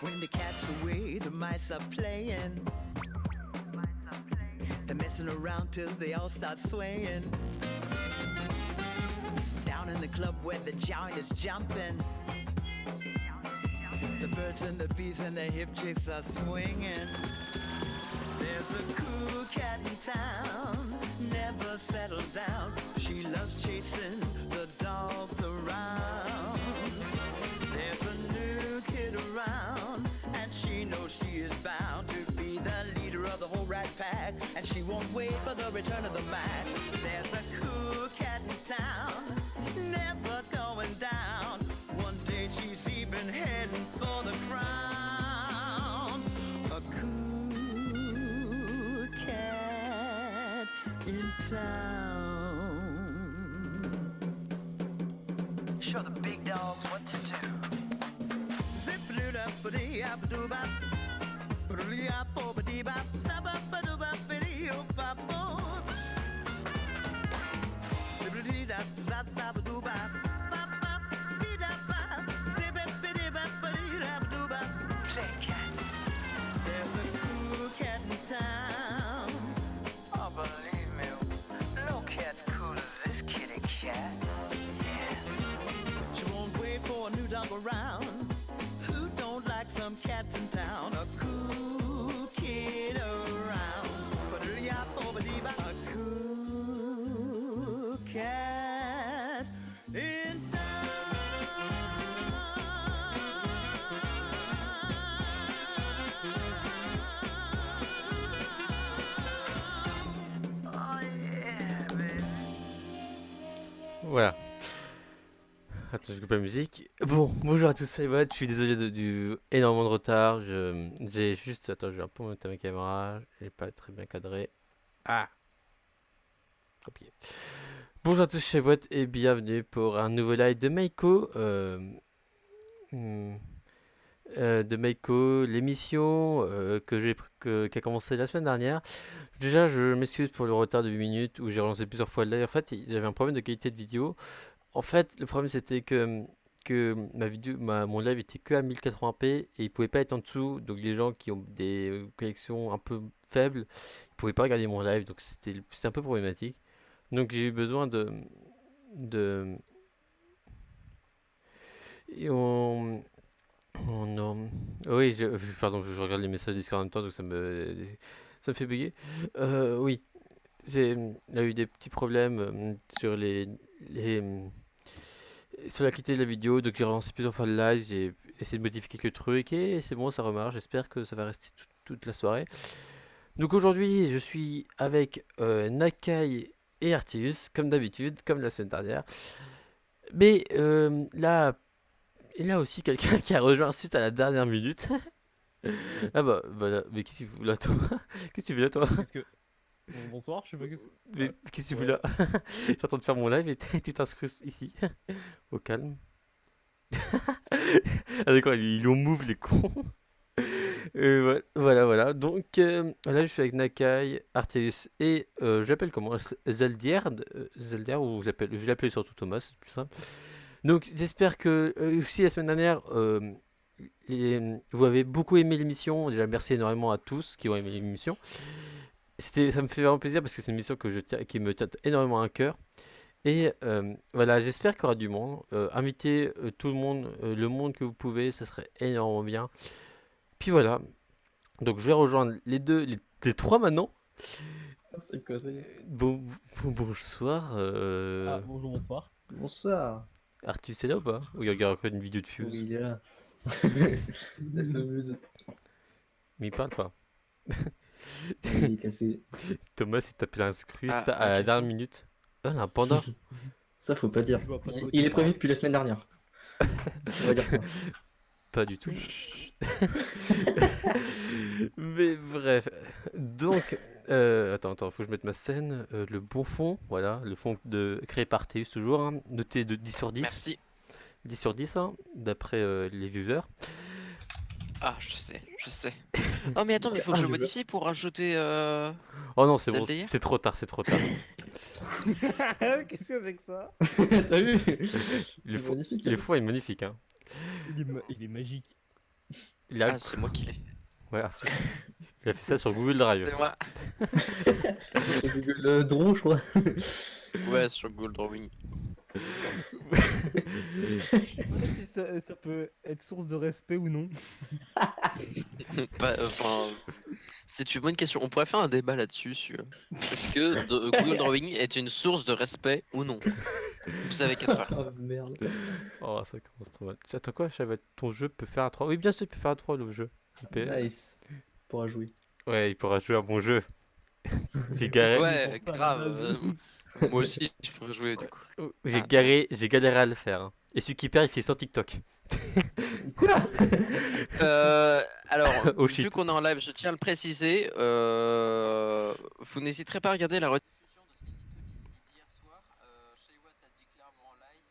When the cat's away, the mice are playing. They're messing around till they all start swaying. Down in the club where the giant is jumping. The birds and the bees and the hip chicks are swinging. There's a cool cat in town, never settled down. She loves chasing the dogs around. There's a new kid around, and she knows she is bound to be the leader of the whole rat pack, and she won't wait for the return of the Mac. There's a cool cat in town, never going down. One day she's even heading for the crown. A cool cat in town. Show the big dogs what to do. Zip-a-doo-da-ba-dee-a-ba-doo-bop. Ba-doo-dee-a-bo-ba-dee-bop. Zap-a-ba-doo-bop-ba-dee-oh-bop-bop. Zip-a-dee-da-zap-zap-a-doo-bop. Bop-bop-dee-da-bop. Zip-a-dee-da-ba-dee-da-ba-doo-bop. Play cat. There's a cool cat in town. Oh, believe me, no cat's cool as this kitty cat. Yeah. She won't wait for a new dog around. Who don't like some cats in town? A cool kid around. Ba-doo-dee-ah-bo-ba-dee-ba. A cool cat in town. Oh yeah, baby. Voilà. Attends, je coupe la musique. Bon, bonjour à tous, c'est Watt. Je suis désolé du énormément de retard. J'ai juste. Attends, je vais un peu monter ma caméra. Elle n'est pas très bien cadrée. Ah, copier. Bonjour à tous, c'est Watt et bienvenue pour un nouveau live de Meiko. De Meiko, l'émission qui a commencé la semaine dernière. Déjà, je m'excuse pour le retard de 8 minutes où j'ai relancé plusieurs fois le live. En fait, j'avais un problème de qualité de vidéo. En fait, le problème c'était que mon live était que à 1080p et il pouvait pas être en dessous. Donc les gens qui ont des connexions un peu faibles, ils pouvaient pas regarder mon live. Donc c'était un peu problématique. Donc j'ai eu besoin de et oui, pardon, je regarde les messages Discord en même temps, donc ça me fait bugger. Oui, il y a eu des petits problèmes sur sur la qualité de la vidéo, donc j'ai relancé plusieurs fois le live, j'ai essayé de modifier quelques trucs et c'est bon, ça remarche. J'espère que ça va rester toute la soirée. Donc aujourd'hui, je suis avec Nakai et Artius, comme d'habitude, comme la semaine dernière. Mais là, il y a aussi quelqu'un qui a rejoint suite à la dernière minute. Ah bah voilà, mais qu'est-ce que tu fais là toi? Qu'est-ce que tu fais là toi? Qu'est-ce que... Bonsoir, je sais pas qu'est-ce... Mais qu'est-ce que tu fais Ouais. là? Je suis en train de faire mon live et tu t'inscrutes ici. Au calme. Ah d'accord, ils ont move les cons. Voilà. Donc là je suis avec Nakai, Arteus et je l'appelle comment? Zeldier, Zeldier ou je l'appelle surtout Thomas, c'est plus simple. Donc j'espère que aussi la semaine dernière vous avez beaucoup aimé l'émission. Déjà merci énormément à tous qui ont aimé l'émission. Ça me fait vraiment plaisir parce que c'est une émission qui me tient énormément à cœur. Et voilà, j'espère qu'il y aura du monde. Invitez tout le monde, le monde que vous pouvez, ça serait énormément bien. Puis voilà, donc je vais rejoindre les trois maintenant. C'est quoi ça? Bonsoir. Ah, bonjour, bonsoir. Bonsoir. Arthur, c'est là ou pas? Ou il regarde encore une vidéo de Fuse? Oui, il est là. La fameuse. Mais il parle pas. Il est cassé. Thomas s'est tapé l'inscruste Ah, à la ok. dernière minute. Ah, il a un panda. Ça, faut pas dire. Je vois pas de quoi Il tu est prévu parles. depuis la semaine dernière. On va dire ça. Pas du tout. Mais bref. Donc, attends, faut que je mette ma scène. Le bon fond, voilà. Le fond créé par Théus toujours. Hein, noté de 10 sur 10. Merci. 10 sur 10, hein, d'après les viewers. Ah, je sais. Oh, mais attends, mais faut que je le modifie pour rajouter. Oh non, c'est C'est bon, le délire c'est trop tard. Qu'est-ce que c'est que ça? T'as vu? Le C'est magnifique. fond est magnifique. Hein. Il est magique. Il a... Ah, c'est moi qui l'ai. Ouais, Arthur. Il a fait ça sur Google Drive. C'est moi. Google Draw, je crois. Ouais, sur Google Drawing. Je sais pas si ça peut être source de respect ou non. Enfin, c'est une bonne question. On pourrait faire un débat là-dessus. Est-ce que Google Drawing est une source de respect ou non? Vous avez 4 heures. Oh merde. Oh, ça commence trop mal. Attends quoi, je savais, ton jeu peut faire à 3. Oui, bien sûr, il peut faire à 3 le jeu. Nice. Pourra jouer. Ouais, il pourra jouer à mon jeu. J'ai garé. Ouais, pour ça, grave. vas-y. Moi aussi, je pourrais jouer du coup. J'ai galéré à le faire, hein. Et celui qui perd, il fait sans TikTok. Quoi? Alors, Oh, vu shit. qu'on est en live, je tiens à le préciser. Vous n'hésiterez pas à regarder la rediffusion de ce TikTok d'hier soir. Shaywatt a dit clairement en live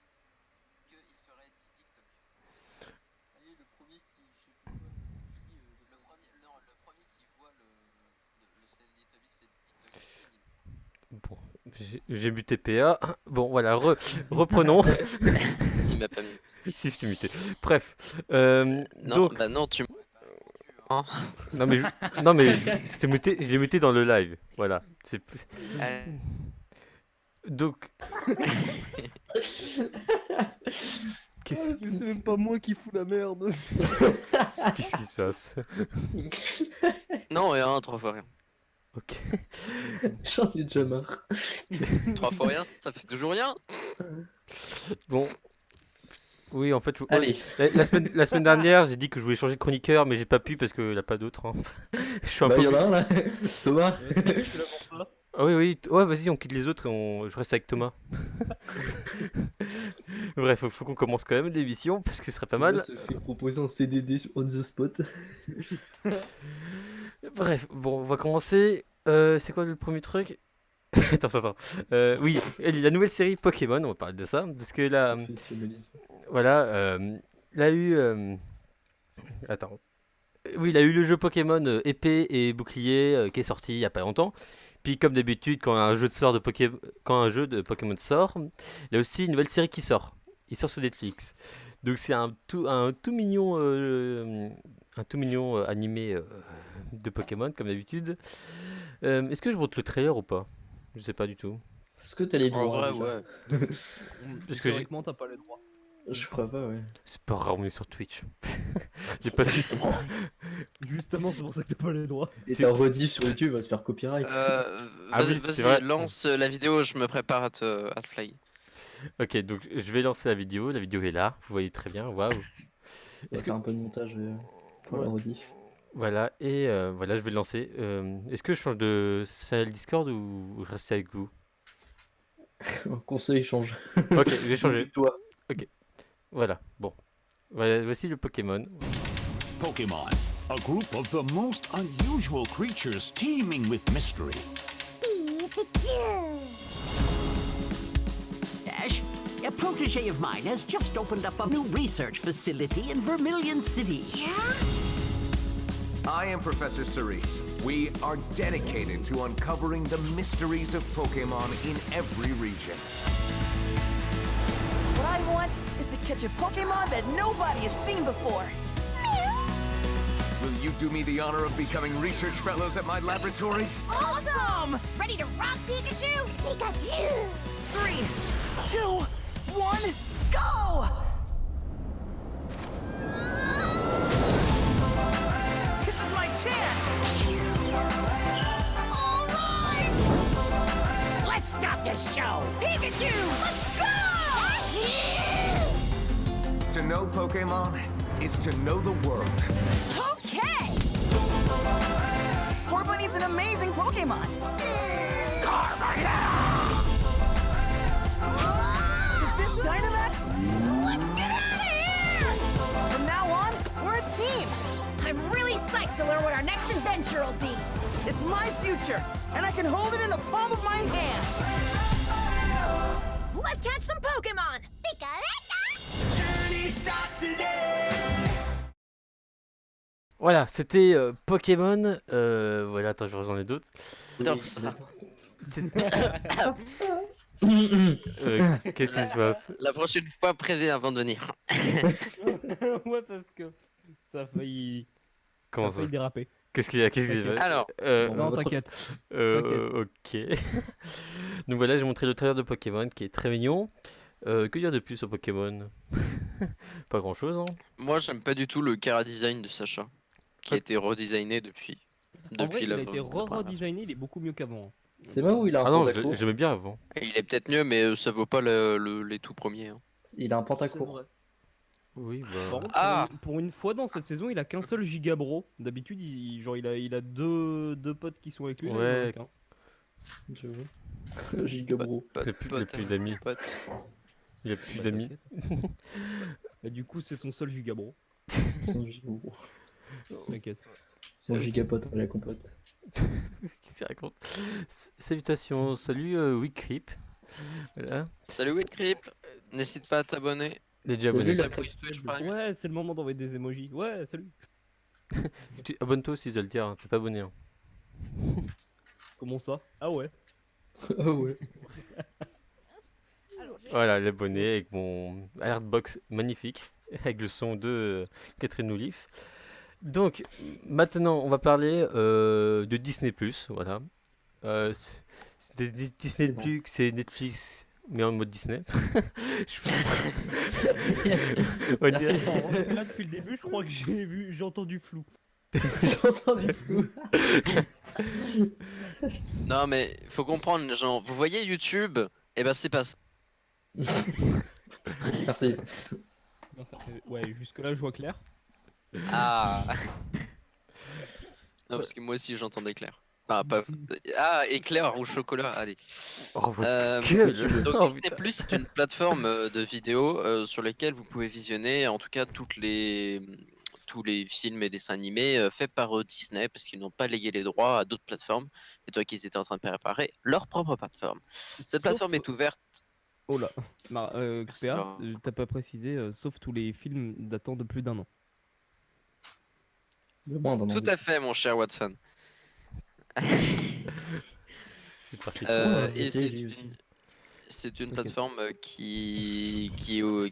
qu'il ferait 10 TikTok. Vous voyez, le premier qui, je sais plus quoi, qui crie, le premier qui voit le Teletubbies fait 10 TikTok, c'est nul. Bon, j'ai muté PA. Bon, voilà, reprenons. Il m'a pas mis. Si, je t'ai muté. Bref. Non, Donc, bah non, tu. Hein non, mais, non, mais c'est muté, je l'ai muté dans le live. Voilà. Euh, Donc. Qu'est-ce Mais c'est même pas moi qui fous la merde. qu'est-ce qui se passe? Non, rien, 3 fois rien. Ok. J'en ai déjà marre. 3 fois rien, ça fait toujours rien. Bon. Oui, en fait, Allez. la semaine dernière, j'ai dit que je voulais changer de chroniqueur, mais j'ai pas pu parce qu'il n'y a pas d'autre, hein. Je suis un Bah, peu. y en a un là. Thomas. Je suis là pour ça. Ah oui, oui. Ouais, vas-y, on quitte les autres et je reste avec Thomas. Bref, faut qu'on commence quand même l'émission parce que ce serait pas mal. Thomas se fait proposer un CDD on the spot. Bref, bon, on va commencer. C'est quoi le premier truc? Attends. Oui, la nouvelle série Pokémon, on va parler de ça. Parce que là, Professionnalisme. voilà, il a eu. Attends. Oui, il a eu le jeu Pokémon épée et bouclier qui est sorti il y a pas longtemps. Puis, comme d'habitude, quand un jeu de Pokémon sort, il y a aussi une nouvelle série qui sort. Il sort sur Netflix. Donc, c'est un tout mignon, animé de Pokémon, comme d'habitude. Est-ce que je montre le trailer ou pas? Je sais pas du tout. Est-ce que t'as les En droits vrai, déjà ouais. Parce que Théoriquement, t'as pas les droits. Je crois pas, ouais. c'est pas rare, on est sur Twitch. J'ai pas Justement, c'est pour ça que t'as pas les droits. Et C'est- ta rediff sur YouTube va se faire copyright. Ah Vas-y, oui, c'est vrai. lance la vidéo, je me prépare à te fly. Ok, donc je vais lancer la vidéo. La vidéo est là. Vous voyez très bien. Waouh. On va Est-ce que faire un peu de montage pour la rediff. voilà et voilà, je vais le lancer. Est-ce que je change de salle Discord ou je reste avec vous? Conseil change. Ok, je vais changer. Toi. Voilà. Bon. Voilà, voici le Pokémon. Pokemon, a group of the most unusual creatures teeming with mystery. Ash, a protege of mine has just opened up a new research facility in Vermilion City. I am Professor Cerise. We are dedicated to uncovering the mysteries of Pokemon in every region. What I want is to catch a Pokemon that nobody has seen before. Will you do me the honor of becoming research fellows at my laboratory? Awesome! Ready to rock, Pikachu? Pikachu! 3, 2, 1, go! This is my chance! All right! Let's stop the show! Pikachu! Let's go! To know Pokemon is to know the world. Okay! Scorbunny's an amazing Pokemon! Is this Dynamax? Let's get out of here! From now on, we're a team! I'm really psyched to learn what our next adventure will be. It's my future, and I can hold it in the palm of my hand! Let's catch some Pokemon! Pika! Journey starts today! Voilà, c'était Pokémon. Voilà, attends, je rejoins les d'autres. J'adore ça. Qu'est-ce qui se passe? La prochaine fois, préviens avant de venir. Ouais, parce que ça a failli Comment T'as ça? failli déraper. Qu'est-ce qu'il y a? Qu'est-ce qu'il y a? Alors, Non, votre- t'inquiète. Ok. Donc voilà, j'ai montré le trailer de Pokémon qui est très mignon. Que dire de plus sur Pokémon? Pas grand-chose, hein. moi j'aime pas du tout le Chara design de Sacha, qui a été redesigné depuis. En vrai, Depuis il a la été la première version. redesigné, il est beaucoup mieux qu'avant. C'est moi où il a un Ah non, pantacourt. j'aimais bien avant. Et il est peut-être mieux, mais ça vaut pas les tout premiers. Hein. Il a un pantacourt. Oui, Par bah. contre, Ah. pour une fois dans cette saison, il a qu'un seul gigabro. D'habitude, il a deux potes qui sont avec lui. Là, il en a Ouais. qu'un. J'avoue. Gigabro. Il a plus d'amis. Pote. Il a plus Bah, d'amis. t'inquiète. Bah, du coup, c'est son seul gigabro. Son gigabro. T'inquiète. Son gigapote à la compote. Qu'est-ce qu'il raconte? Salutations, salut Wickrip. Voilà. Salut Whitcreep, n'hésite pas à t'abonner. Il est déjà Salut, abonné. la Ça brise Twitch par exemple. Ouais, c'est le moment d'envoyer des emojis. Ouais, salut. Abonne-toi aussi, Zoltier, hein, t'es pas abonné. Hein. Comment ça? Ah ouais. Ah ouais. Voilà, l'abonné avec mon Airbox magnifique, avec le son de Catherine Oulif. Donc, maintenant, on va parler de Disney+, voilà. Disney+, bon. c'est Netflix, mais en mode Disney. Je- On Merci. dirait- Là, depuis le début, je crois que j'ai entendu flou. J'ai entendu flou. Non mais faut comprendre, genre, vous voyez YouTube, et ben c'est pas ça. Merci. Ouais, jusque-là, je vois clair. Ah. Non parce que moi aussi j'entendais clair. Enfin, pas... Ah, éclair au chocolat, allez. Oh, votre Euh, gueule. Donc Oh, Disney putain. Plus c'est une plateforme de vidéos sur lesquelles vous pouvez visionner en tout cas tous les films et dessins animés faits par Disney parce qu'ils n'ont pas légué les droits à d'autres plateformes et toi qu'ils étaient en train de préparer leur propre plateforme. Cette plateforme est ouverte. Oh là. Merci, PA, Laurent. t'as pas précisé, sauf tous les films datant de plus d'un an. De moins d'un an. Tout à fait mon cher Watson. C'est parti. Et j'ai vu aussi. c'est une Ok. plateforme qui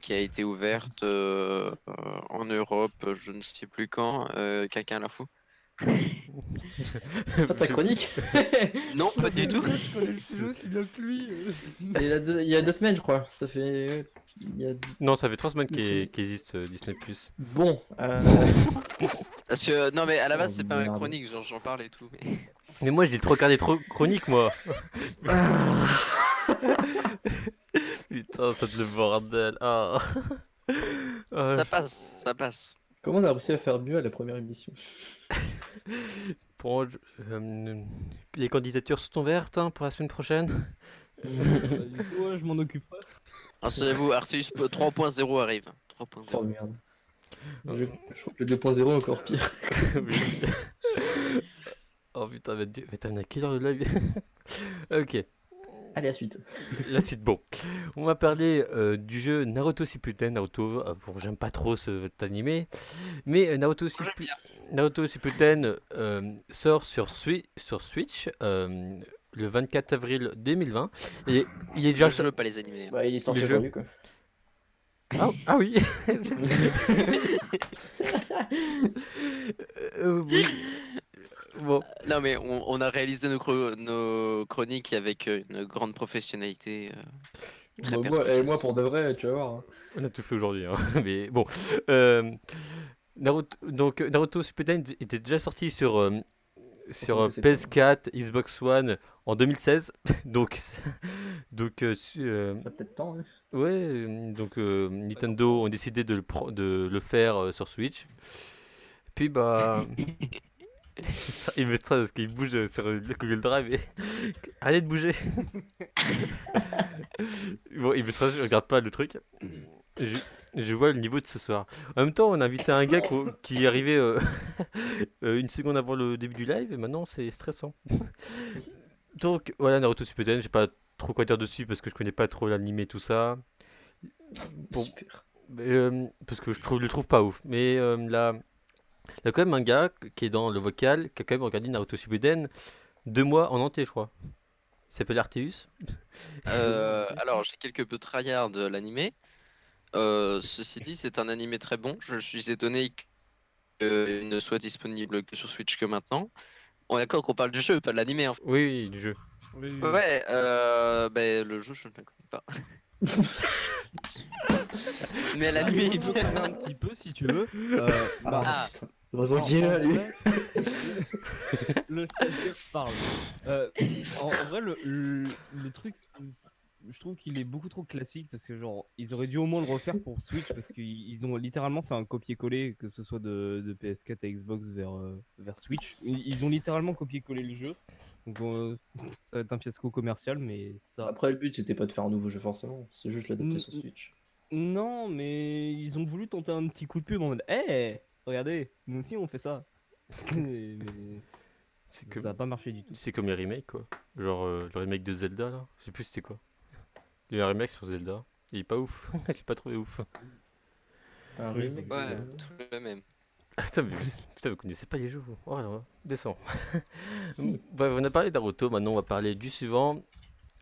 a été ouverte en Europe, je ne sais plus quand. Quelqu'un la fout? C'est pas ta chronique. Non, pas du tout. Je connais le sujet aussi bien que lui. C'est il y a 2 semaines, je crois. Ça fait. Il y a... Non, ça fait 3 semaines qu'il existe Disney+. Bon. Parce que, non, mais à la base, Oh, c'est pas ma merde. chronique, genre j'en parle et tout. Mais... Mais moi, j'ai trop regardé trop chronique, moi. Putain, c'est le bordel. Ah. Ah, Ça passe, ça passe. Comment on a réussi à faire mieux à la première émission? bon, les candidatures sont ouvertes hein, pour la semaine prochaine. Du coup, ouais, je m'en occupe pas. Rassurez-vous, Arceus 3.0 arrive. 3.0. Oh merde. Je crois que le 2.0 est encore pire. Oh putain, mais t'as à quelle heure de live? Ok, Allez, à suite. là c'est bon. On va parler du jeu Naruto Shippuden. Naruto, bon, j'aime pas trop cet animé, mais Naruto Shippuden sort sur Switch le 24 avril 2020 et il est déjà Moi, je veux pas les animer. Bah, il est sorti Les jeux. aujourd'hui, quoi. ah oui. Oui. Bon. Non, mais on a réalisé nos chroniques avec une grande professionnalité. Très Bah, moi, perspicace. moi, pour de vrai, tu vas voir. Hein. On a tout fait aujourd'hui, hein. Mais bon. Naruto Shippuden était déjà sorti sur c'est pas- PS4, Xbox One en 2016. donc, Ça a peut-être temps, hein. ouais, donc Nintendo ont décidé de le faire sur Switch. Puis bah. Ça, il me stresse parce qu'il bouge sur le Google Drive et... Arrête de bouger. Bon, il me stresse, je regarde pas le truc. Je vois le niveau de ce soir. En même temps, on a invité un gars qui est arrivé une seconde avant le début du live et maintenant c'est stressant. Donc voilà, Naruto Shippuden, j'ai pas trop quoi dire dessus parce que je connais pas trop l'anime tout ça. Bon. Super. Parce que je le trouve pas ouf. Mais là, il y a quand même un gars qui est dans le vocal qui a quand même regardé Naruto Shippuden 2 mois en entier, je crois. Il s'appelle Arteus. Alors, j'ai quelque peu tryhard l'animé. Ceci dit, c'est un animé très bon. Je suis étonné il ne soit disponible que sur Switch que maintenant. On est d'accord qu'on parle du jeu, pas de l'animé. En fait. Oui, du jeu. Ouais, le jeu, je ne le connais pas. Mais l'animé est Je peux bien. parler un petit peu si tu veux. Ah, Heureusement qu'il est là, lui. Le stagiaire parle. En vrai, le truc, je trouve qu'il est beaucoup trop classique parce que genre ils auraient dû au moins le refaire pour Switch parce qu'ils ont littéralement fait un copier-coller, que ce soit de PS4 à Xbox vers Switch. Ils ont littéralement copié-collé le jeu. Donc ça va être un fiasco commercial, mais ça. Après, le but, c'était pas de faire un nouveau jeu forcément, c'est juste l'adapter Mm, sur Switch. Non, mais ils ont voulu tenter un petit coup de pub en mode hé, regardez, nous aussi on fait ça. mais C'est ça n'a pas marché du tout. C'est comme les remakes, quoi. Genre le remake de Zelda, là. Je sais plus c'était quoi. Il y a eu un remake sur Zelda. Il est pas ouf. Je l'ai pas trouvé ouf. Un Oui, remake. ouais, tout le même. Putain, vous connaissez pas les jeux, vous. Oh là là, descends. Bref, on a parlé d'Naruto, maintenant on va parler du suivant.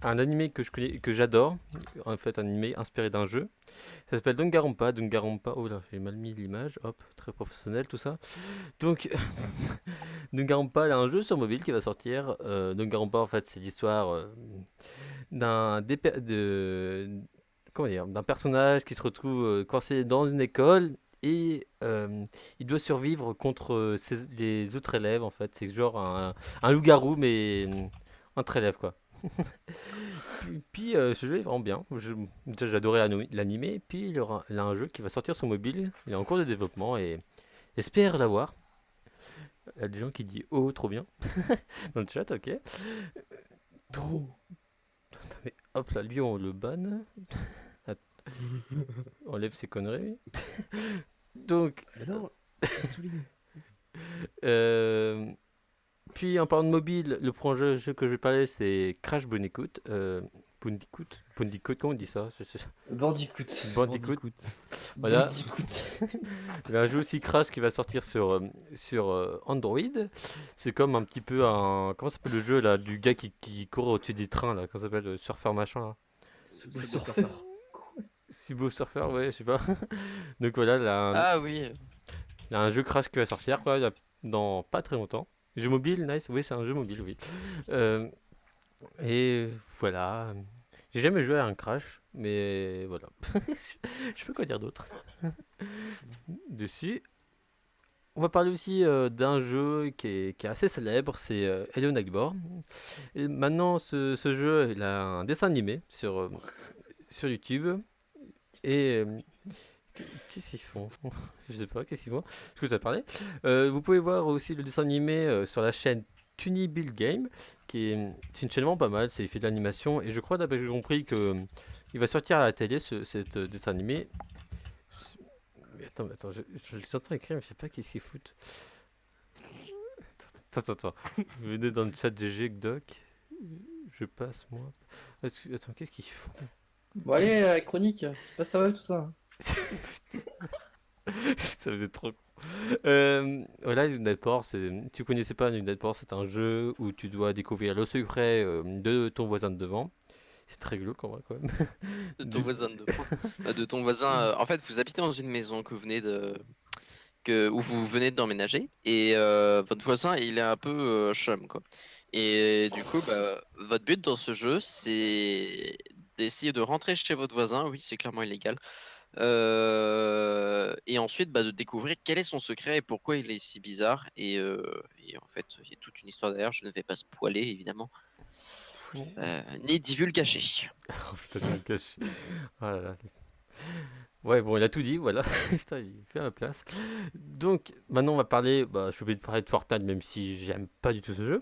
Un animé que je connais, que j'adore. En fait, un animé inspiré d'un jeu. Ça s'appelle Danganronpa. Danganronpa. Oh là, j'ai mal mis l'image. Hop, très professionnel tout ça. Donc, Danganronpa, il y a un jeu sur mobile qui va sortir. Danganronpa, en fait, c'est l'histoire d'un personnage qui se retrouve coincé dans une école et il doit survivre contre les autres élèves, en fait. C'est genre un loup-garou, mais entre élèves, quoi. Puis ce jeu est vraiment bien. Déjà, j'adorais l'animé. Puis il a un jeu qui va sortir sur mobile. Il est en cours de développement et j'espère l'avoir. Il y a des gens qui disent oh, trop bien dans le chat, ok. Trop. Putain, mais hop là, lui on le banne. On enlève ses conneries. Donc. Non, Puis en parlant de mobile, le prochain jeu que je vais parler c'est Crash Bandicoot. Bandicoot, comment on dit ça? Bandicoot. Bandicoot. Voilà. Bandicoot. Il y a un jeu aussi Crash qui va sortir sur Android. C'est comme un petit peu un. Comment s'appelle le jeu là du gars qui court au-dessus des trains là? Comment ça s'appelle? Surfer machin là? Subo Surfer, ouais, je sais pas. Donc voilà, Ah oui. il y a un jeu Crash qui va sortir quoi, dans pas très longtemps. Jeu mobile, nice, oui, c'est un jeu mobile, oui. Et voilà. J'ai jamais joué à un Crash, mais voilà. Je peux quoi dire d'autre dessus. On va parler aussi d'un jeu qui est assez célèbre, c'est Hello Neighbor. Et maintenant, ce jeu, il a un dessin animé sur YouTube. Et qu'est-ce qu'ils font? Je sais pas, qu'est-ce qu'ils font? Est-ce que tu as parlé? Vous pouvez voir aussi le dessin animé sur la chaîne Tuni Build Game, c'est une chaîne vraiment pas mal, il fait de l'animation, et je crois d'après que j'ai compris que il va sortir à la télé cet dessin animé. Mais attends, je les entends écrire, mais je sais pas qu'est-ce qu'ils foutent. Attends. Venez dans le chat GG Doc. Je passe moi. Attends, qu'est-ce qu'ils font? Bon, allez, la chronique, c'est pas sérieux tout ça. Ça faisait trop con. Voilà, Newdalport, tu connaissais pas Newdalport, c'est un jeu où tu dois découvrir le secret de ton voisin de devant. C'est très glauque en vrai quand même. De ton voisin de devant. De ton voisin. En fait, vous habitez dans une maison que vous venez où vous venez d'emménager et votre voisin il est un peu chum quoi. Et du coup, votre but dans ce jeu, c'est d'essayer de rentrer chez votre voisin. Oui, c'est clairement illégal. Et ensuite de découvrir quel est son secret et pourquoi il est si bizarre. Et en fait, il y a toute une histoire derrière. Je ne vais pas spoiler évidemment, ni divulgacher. Oh putain, tu me caches. Oh là là. Ouais, bon, il a tout dit, voilà. Putain, il fait à la place. Donc, maintenant, on va parler. Je suis obligé de parler de Fortnite, même si j'aime pas du tout ce jeu.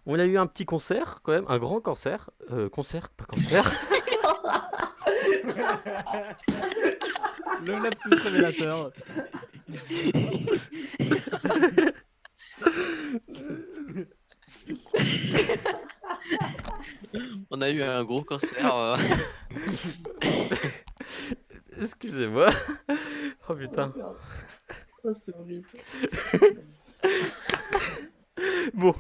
On a eu un petit concert, quand même, un grand concert. Concert, pas concert. Le lapsus révélateur. On a eu un gros concert. Excusez-moi. Oh putain. Oh, c'est horrible. Bon,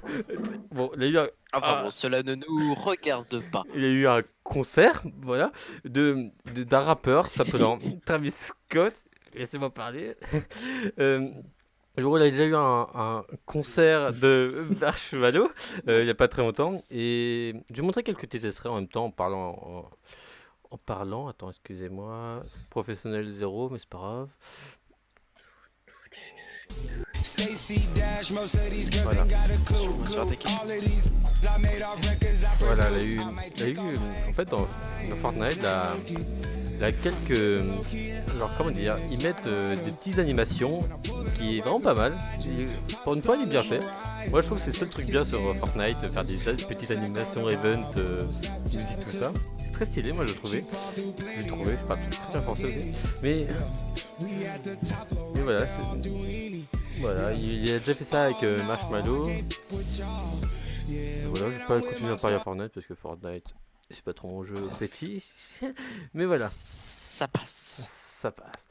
il y a eu un... Bon, cela ne nous regarde pas. Il y a eu un concert, voilà, d'un rappeur s'appelant Travis Scott. Laissez-moi parler. Alors, il a déjà eu un concert de Marshmallow il n'y a pas très longtemps. Et je vais montrer quelques petits extraits en même temps en parlant. Attends, excusez-moi. Professionnel zéro, mais c'est pas grave. Voilà. On va se faire attaquer. Voilà, il a eu en fait, dans Fortnite, il a quelques. Alors, comment dire, ils mettent des petites animations qui est vraiment pas mal. Pour une fois, il est bien fait. Moi, je trouve que c'est le seul truc bien sur Fortnite, faire des petites animations, event, musique, tout ça. C'est très stylé, moi, je trouvais. J'ai trouvé, je sais pas, très bien pensé aussi. Mais voilà, voilà, il a déjà fait ça avec Marshmallow. Voilà, je vais pas continuer à parler à Fortnite parce que Fortnite, c'est pas trop mon jeu petit. Mais voilà, Ça passe. ça passe.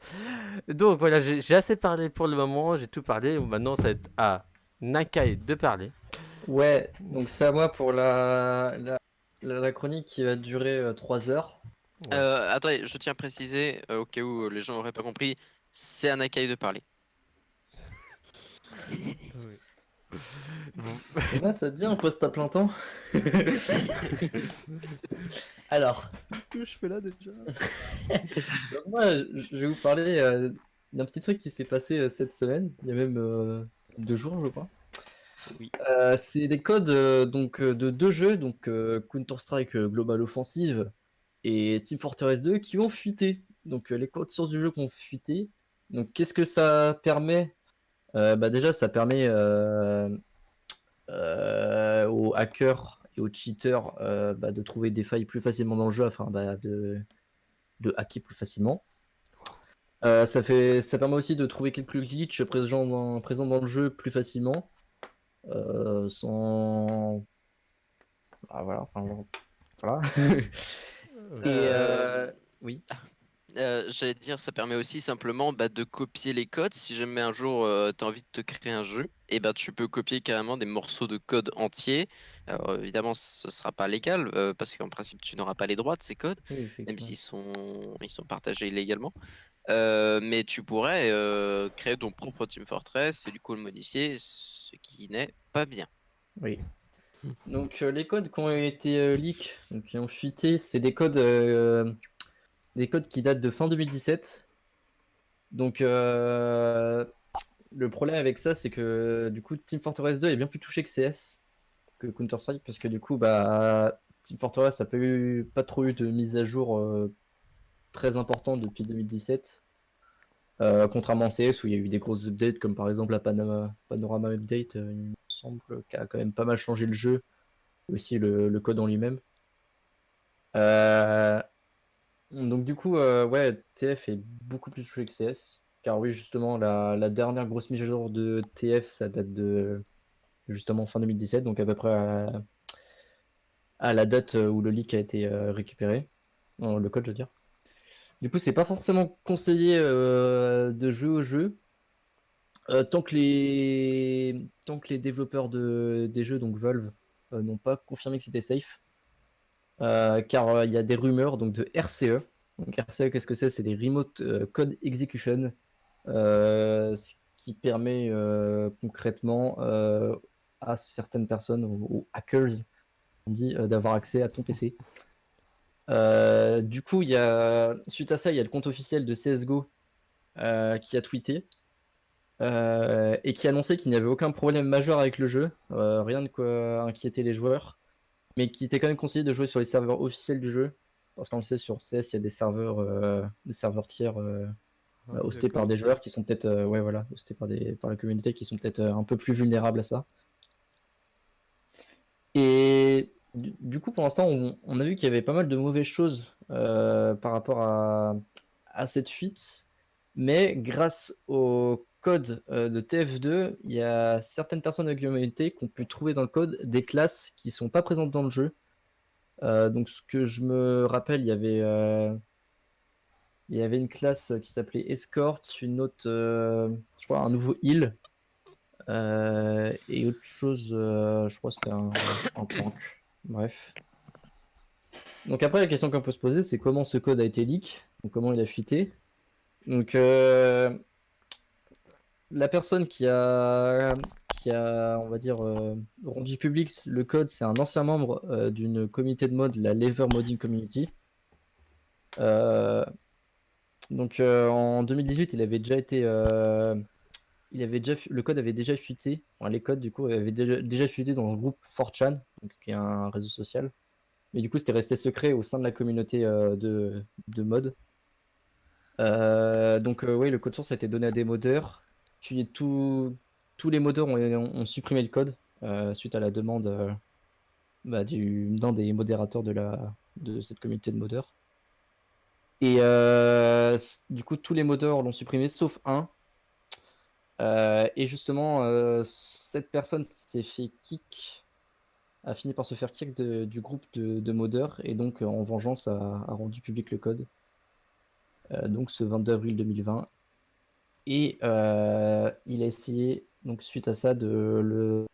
Donc voilà, j'ai assez parlé pour le moment, j'ai tout parlé. Maintenant, ça va être à Nakai de parler. Ouais, donc c'est à moi pour la chronique qui va durer 3 heures. Attendez, je tiens à préciser, au cas où les gens n'auraient pas compris, c'est à Nakai de parler. Et là, ça te dit un poste à plein temps? Alors, Qu'est-ce que je fais là déjà? donc moi, je vais vous parler d'un petit truc qui s'est passé cette semaine, il y a même 2 jours, je crois. Oui. C'est des codes donc, de 2 jeux, donc Counter-Strike Global Offensive et Team Fortress 2, qui ont fuité. Donc les codes sources du jeu qui ont fuité. Donc qu'est-ce que ça permet? Bah déjà, ça permet aux hackers et aux cheaters bah, de trouver des failles plus facilement dans le jeu, afin bah, de hacker plus facilement. Ça permet aussi de trouver quelques glitches présents dans le jeu plus facilement, sans... Ah, voilà, enfin, voilà. Et oui. J'allais dire, ça permet aussi simplement de copier les codes. Si jamais un jour tu as envie de te créer un jeu, et tu peux copier carrément des morceaux de code entiers. Alors évidemment, ce sera pas légal parce qu'en principe, tu n'auras pas les droits de ces codes, Oui, même effectivement. ils sont partagés illégalement. Mais tu pourrais créer ton propre Team Fortress et du coup le modifier, ce qui n'est pas bien. Oui. Donc les codes qui ont été leak, donc qui ont fuité, c'est des codes qui datent de fin 2017. Donc le problème avec ça, c'est que du coup Team Fortress 2 est bien plus touché que CS, que Counter-Strike, parce que du coup bah Team Fortress a pas trop eu de mise à jour très importante depuis 2017. Contrairement à CS où il y a eu des grosses updates, comme par exemple la Panorama Update, il me semble, qui a quand même pas mal changé le jeu, aussi le code en lui-même. Donc du coup, ouais, TF est beaucoup plus touché que CS, car oui, justement, la dernière grosse mise à jour de TF, ça date de justement fin 2017, donc à peu près à la date où le leak a été récupéré, le code, je veux dire. Du coup, c'est pas forcément conseillé de jouer au jeu tant que les développeurs des jeux, donc Valve, n'ont pas confirmé que c'était safe. Car il y a des rumeurs donc de RCE. Donc RCE, qu'est-ce que c'est? C'est des Remote Code Execution, ce qui permet concrètement à certaines personnes, aux hackers, on dit, d'avoir accès à ton PC. Du coup, suite à ça, il y a le compte officiel de CSGO qui a tweeté et qui annonçait qu'il n'y avait aucun problème majeur avec le jeu, rien de quoi inquiéter les joueurs, mais qui était quand même conseillé de jouer sur les serveurs officiels du jeu, parce qu'on le sait, sur CS, il y a des serveurs tiers hostés par des joueurs qui sont peut-être ouais, voilà, hostés par la communauté, qui sont peut-être un peu plus vulnérables à ça. Et du coup, pour l'instant, on a vu qu'il y avait pas mal de mauvaises choses par rapport à cette fuite, mais grâce au code de TF2, il y a certaines personnes de la communauté qui ont pu trouver dans le code des classes qui sont pas présentes dans le jeu. Donc, ce que je me rappelle, il y avait une classe qui s'appelait Escort, une autre, je crois, un nouveau heal, et autre chose, je crois que c'était un tank. Bref. Donc après, la question qu'on peut se poser, c'est comment ce code a été leak, donc comment il a fuité. Donc la personne qui a, on va dire, rendu public le code, c'est un ancien membre d'une communauté de mode, la Lever Modding Community. Donc en 2018, le code avait déjà fuité. Enfin, les codes du coup avaient déjà fuité dans le groupe 4chan, donc, qui est un réseau social. Mais du coup, c'était resté secret au sein de la communauté de mode. Donc oui, le code source a été donné à des modeurs. Puis tous les modeurs ont supprimé le code suite à la demande d'un des modérateurs de cette communauté de modeurs. Et du coup, tous les modeurs l'ont supprimé sauf un. Et justement, cette personne a fini par se faire kick du groupe de modeurs et donc en vengeance a rendu public le code. Donc ce 22 avril 2020. Et il a essayé, donc suite à ça, de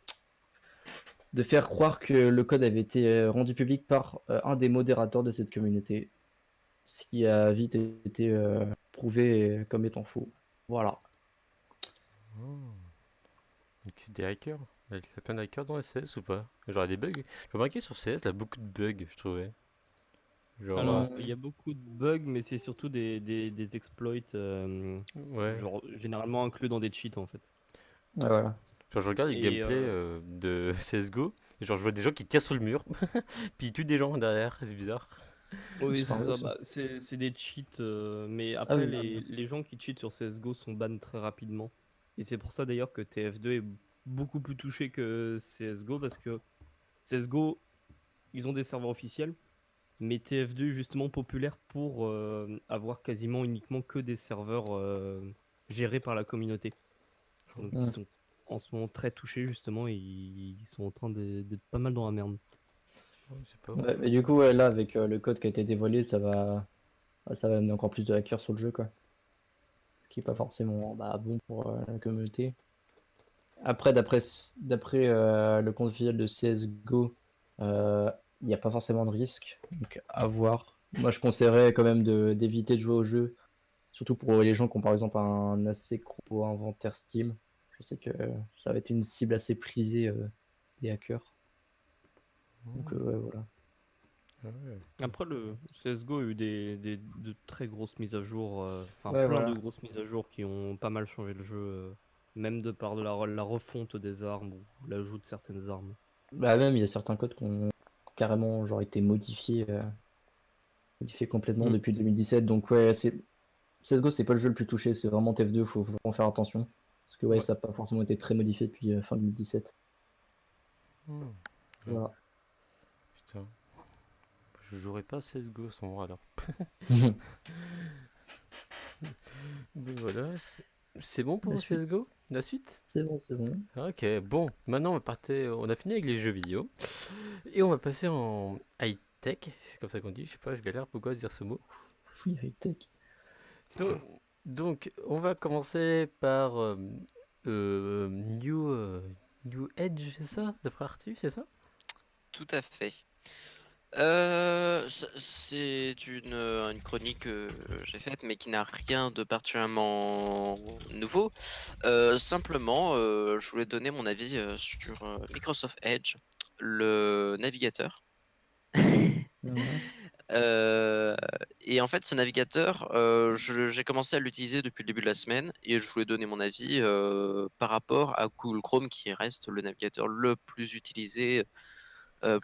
faire croire que le code avait été rendu public par un des modérateurs de cette communauté, ce qui a vite été prouvé comme étant faux. Voilà. Oh. Donc c'est des hackers. Il y a plein de hackers dans CS ou pas? Genre des bugs. Je remarquais sur CS, il y a beaucoup de bugs, je trouvais. Genre, Alors, il y a beaucoup de bugs, mais c'est surtout des exploits, ouais. genre généralement inclus dans des cheats en fait. Ouais, voilà. Genre, je regarde les Et, gameplays de CSGO, et genre, je vois des gens qui tirent sur le mur, puis ils tuent des gens derrière, c'est bizarre. Oui, C'est c'est pas ça, vrai, ça. c'est des cheats, mais après oui. les gens qui cheatent sur CSGO sont ban très rapidement. Et c'est pour ça d'ailleurs que TF2 est beaucoup plus touché que CSGO, parce que CSGO, ils ont des serveurs officiels, mais TF2 est justement populaire pour avoir quasiment uniquement que des serveurs gérés par la communauté. Donc ils Mm. sont en ce moment très touchés justement et ils sont en train d'être pas mal dans la merde. Ouais, c'est pas Ouais, ouf. mais du coup, ouais, là, avec le code qui a été dévoilé, ça va amener encore plus de hackers sur le jeu, quoi. Ce qui est pas forcément bon pour la communauté. Après, d'après le compte officiel de CSGO, il n'y a pas forcément de risque, donc à voir. Moi, je conseillerais quand même d'éviter de jouer au jeu, surtout pour les gens qui ont par exemple un assez gros inventaire Steam. Je sais que ça va être une cible assez prisée des hackers. Donc, ouais, voilà. Ah ouais. Après, le CSGO a eu de très grosses mises à jour, enfin Ouais, plein de voilà. grosses mises à jour qui ont pas mal changé le jeu, même de par la refonte des armes ou l'ajout de certaines armes. Bah, même, il y a certains codes qui ont carrément genre, été modifiés complètement Mm. depuis 2017. Donc, ouais, CSGO, c'est pas le jeu le plus touché, c'est vraiment TF2, faut vraiment faire attention. Parce que, ouais, Ouais. ça n'a pas forcément été très modifié depuis fin 2017. Hmm. Voilà. Putain. Je jouerai pas à CSGO à ce moment alors. Donc voilà, c'est bon pour La suite. CSGO? La suite? C'est bon, c'est bon. Ok, bon, maintenant on a fini avec les jeux vidéo. Et on va passer en high-tech, c'est comme ça qu'on dit, je sais pas, je galère pourquoi dire ce mot. Oui, high-tech. Donc, donc, on va commencer par New Edge, c'est ça? D'après Arthur, c'est ça? Tout à fait. C'est une chronique que j'ai faite, mais qui n'a rien de particulièrement nouveau. Simplement, je voulais donner mon avis sur Microsoft Edge, le navigateur. Ouais. Et en fait, ce navigateur, j'ai commencé à l'utiliser depuis le début de la semaine et je voulais donner mon avis par rapport à Google Chrome, qui reste le navigateur le plus utilisé.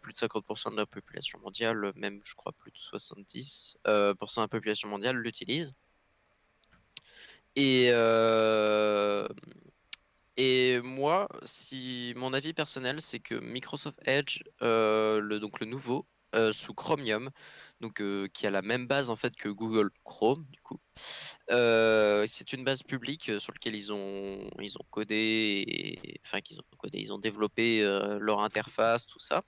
Plus de 50% de la population mondiale, même je crois plus de 70% de la population mondiale l'utilise. Et, euh, et moi, si mon avis personnel, c'est que Microsoft Edge, donc le nouveau, sous Chromium, donc qui a la même base en fait que Google Chrome, du coup. C'est une base publique sur laquelle ils ont codé, enfin ils ont développé leur interface, tout ça.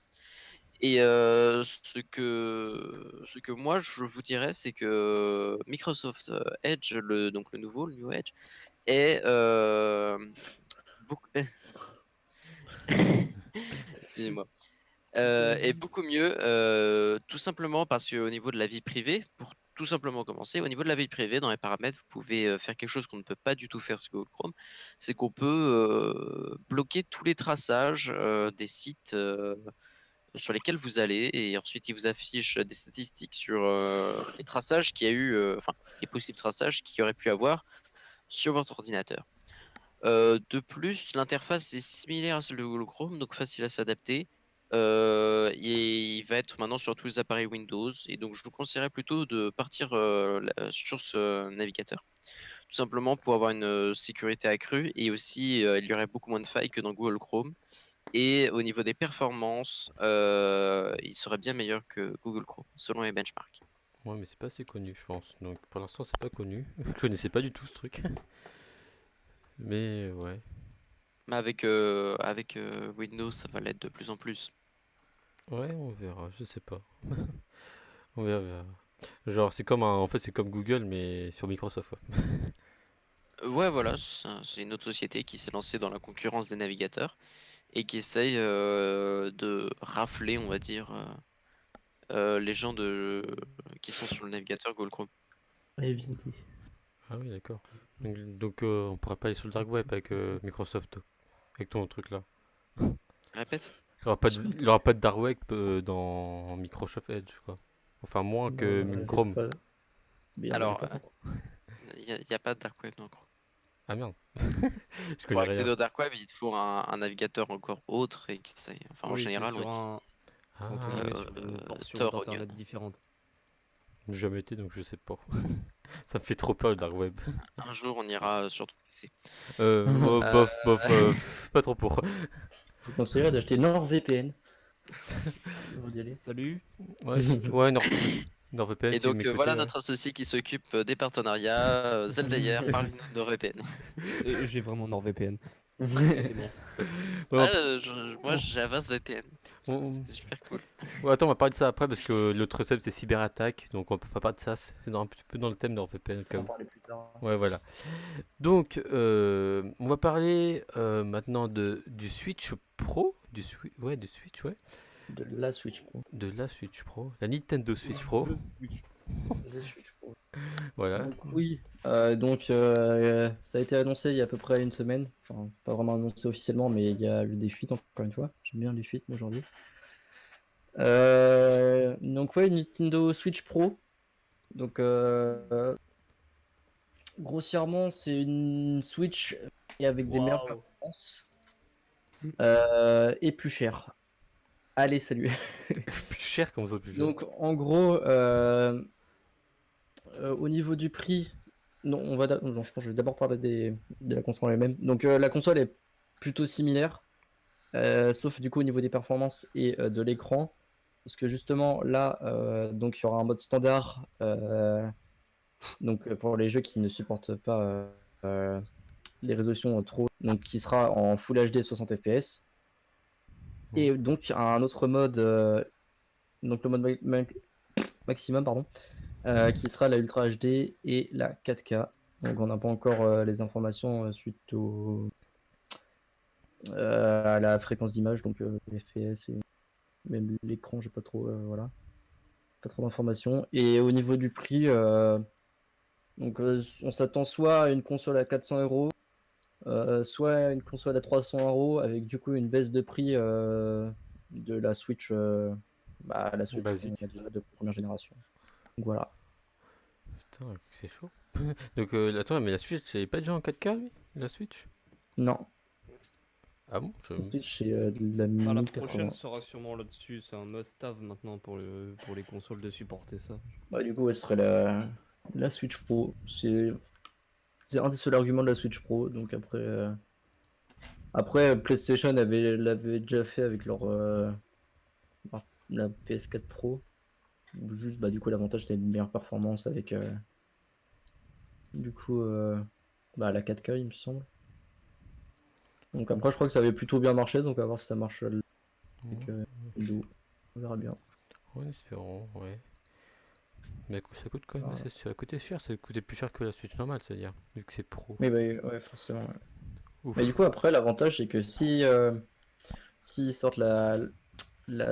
Et ce que moi je vous dirais, c'est que Microsoft Edge, donc le nouveau, le New Edge, est beaucoup, excusez-moi, est beaucoup mieux, tout simplement parce qu'au niveau de la vie privée, pour tout simplement commencer, au niveau de la vie privée, dans les paramètres, vous pouvez faire quelque chose qu'on ne peut pas du tout faire sur Google Chrome, c'est qu'on peut bloquer tous les traçages des sites sur lesquels vous allez, et ensuite il vous affiche des statistiques sur les traçages qu'il y a eu, enfin les possibles traçages qu'il y aurait pu avoir sur votre ordinateur. De plus, l'interface est similaire à celle de Google Chrome, donc facile à s'adapter. Et il va être maintenant sur tous les appareils Windows, et donc je vous conseillerais plutôt de partir sur ce navigateur, tout simplement pour avoir une sécurité accrue, et aussi il y aurait beaucoup moins de failles que dans Google Chrome. Et au niveau des performances, il serait bien meilleur que Google Chrome, selon les benchmarks. Ouais, mais c'est pas assez connu, je pense. Donc pour l'instant, c'est pas connu. Je connaissais pas du tout ce truc. Mais ouais. Mais avec Windows, ça va l'être de plus en plus. Ouais, on verra, je sais pas. On verra. Genre, c'est comme en fait, c'est comme Google, mais sur Microsoft, quoi. Ouais, voilà, c'est une autre société qui s'est lancée dans la concurrence des navigateurs et qui essaye de rafler, on va dire, les gens qui sont sur le navigateur Google Chrome. Ah oui, d'accord. Donc, on pourrait pas aller sur le dark web avec Microsoft, avec ton truc là. Répète. Il y aura pas de dark web dans Microsoft Edge, quoi. Enfin, moins que Chrome. Alors, il n'y a pas de dark web dans Chrome. Ah merde. Je Pour connais accéder rien. au dark web, il te faut un navigateur encore autre, et enfin en Oui, général, c'est sur on un... Ah, entre guillemets, sur une portion Tor d'internet Onion. différente. j'ai jamais été, donc je sais pas. Ça me fait trop peur le dark web. Un jour, on ira sur ton PC. Bof, pas trop pour. Je vous conseillerais d'acheter NordVPN. Avant d'y aller. Salut. Ouais, NordVPN, Et c'est de donc mes côtés, voilà ouais. notre associé qui s'occupe des partenariats. Zeldayer, parle-nous de NordVPN. J'ai vraiment NordVPN. Ouais, Moi j'ai Avast VPN. on- C'est super cool. Ouais, attends, on va parler de ça après parce que l'autre concept c'est cyberattaque, donc on peut pas parler de ça, c'est un petit peu dans le thème de NordVPN au cas On va en où. parler plus tard. Ouais, voilà. Donc, on va parler maintenant du Switch Pro, du Switch, ouais. De la Switch Pro. De la Switch Pro, la Nintendo Switch Pro. The Switch Pro. Voilà. Donc, oui, ça a été annoncé il y a à peu près une semaine. Enfin, c'est pas vraiment annoncé officiellement, mais il y a eu des fuites encore une fois. J'aime bien les fuites moi, aujourd'hui. Donc ouais, Nintendo Switch Pro. Donc grossièrement, c'est une Switch et avec des meilleures performances et plus cher. Allez, salut. Plus cher, comment ça plus cher? Donc en gros, au niveau du prix, non, je pense que je vais d'abord parler de la console elle-même. Donc la console est plutôt similaire, sauf du coup au niveau des performances et de l'écran. Parce que justement là, donc il y aura un mode standard, donc pour les jeux qui ne supportent pas les résolutions trop, donc qui sera en Full HD 60 fps. Et donc un autre mode, donc le mode maximum, pardon, qui sera la Ultra HD et la 4K. Donc on n'a pas encore les informations suite à la fréquence d'image, donc FPS et même l'écran, j'ai pas trop, voilà, pas trop d'informations. Et au niveau du prix, donc on s'attend soit à une console à 400 €, soit à une console à 300 € avec du coup une baisse de prix de la Switch, la Switch Basique. de première génération. Donc voilà. Putain, c'est chaud. Donc, attends, mais la Switch, c'est pas déjà en 4K, lui? La Switch? Non, Ah bon? la Switch c'est de la La 1080. prochaine sera sûrement là-dessus. C'est un must-have maintenant pour les consoles de supporter ça. Bah, du coup, elle serait la Switch Pro. C'est un des seuls arguments de la Switch Pro. Donc après PlayStation l'avait déjà fait avec la PS4 Pro. Juste, bah, du coup, l'avantage c'était une meilleure performance avec du coup la 4K, il me semble. Donc après, je crois que ça avait plutôt bien marché. Donc à voir si ça marche avec Nintendo. On verra bien. Ouais, espérons, ouais. Mais ça coûte quand même, Voilà. ça a coûté cher, ça a coûté plus cher que la Switch normale, c'est-à-dire, vu que c'est pro. Mais bah, ouais, forcément. Ouais. Ouf. Mais du coup, après, l'avantage c'est que si s'ils sortent la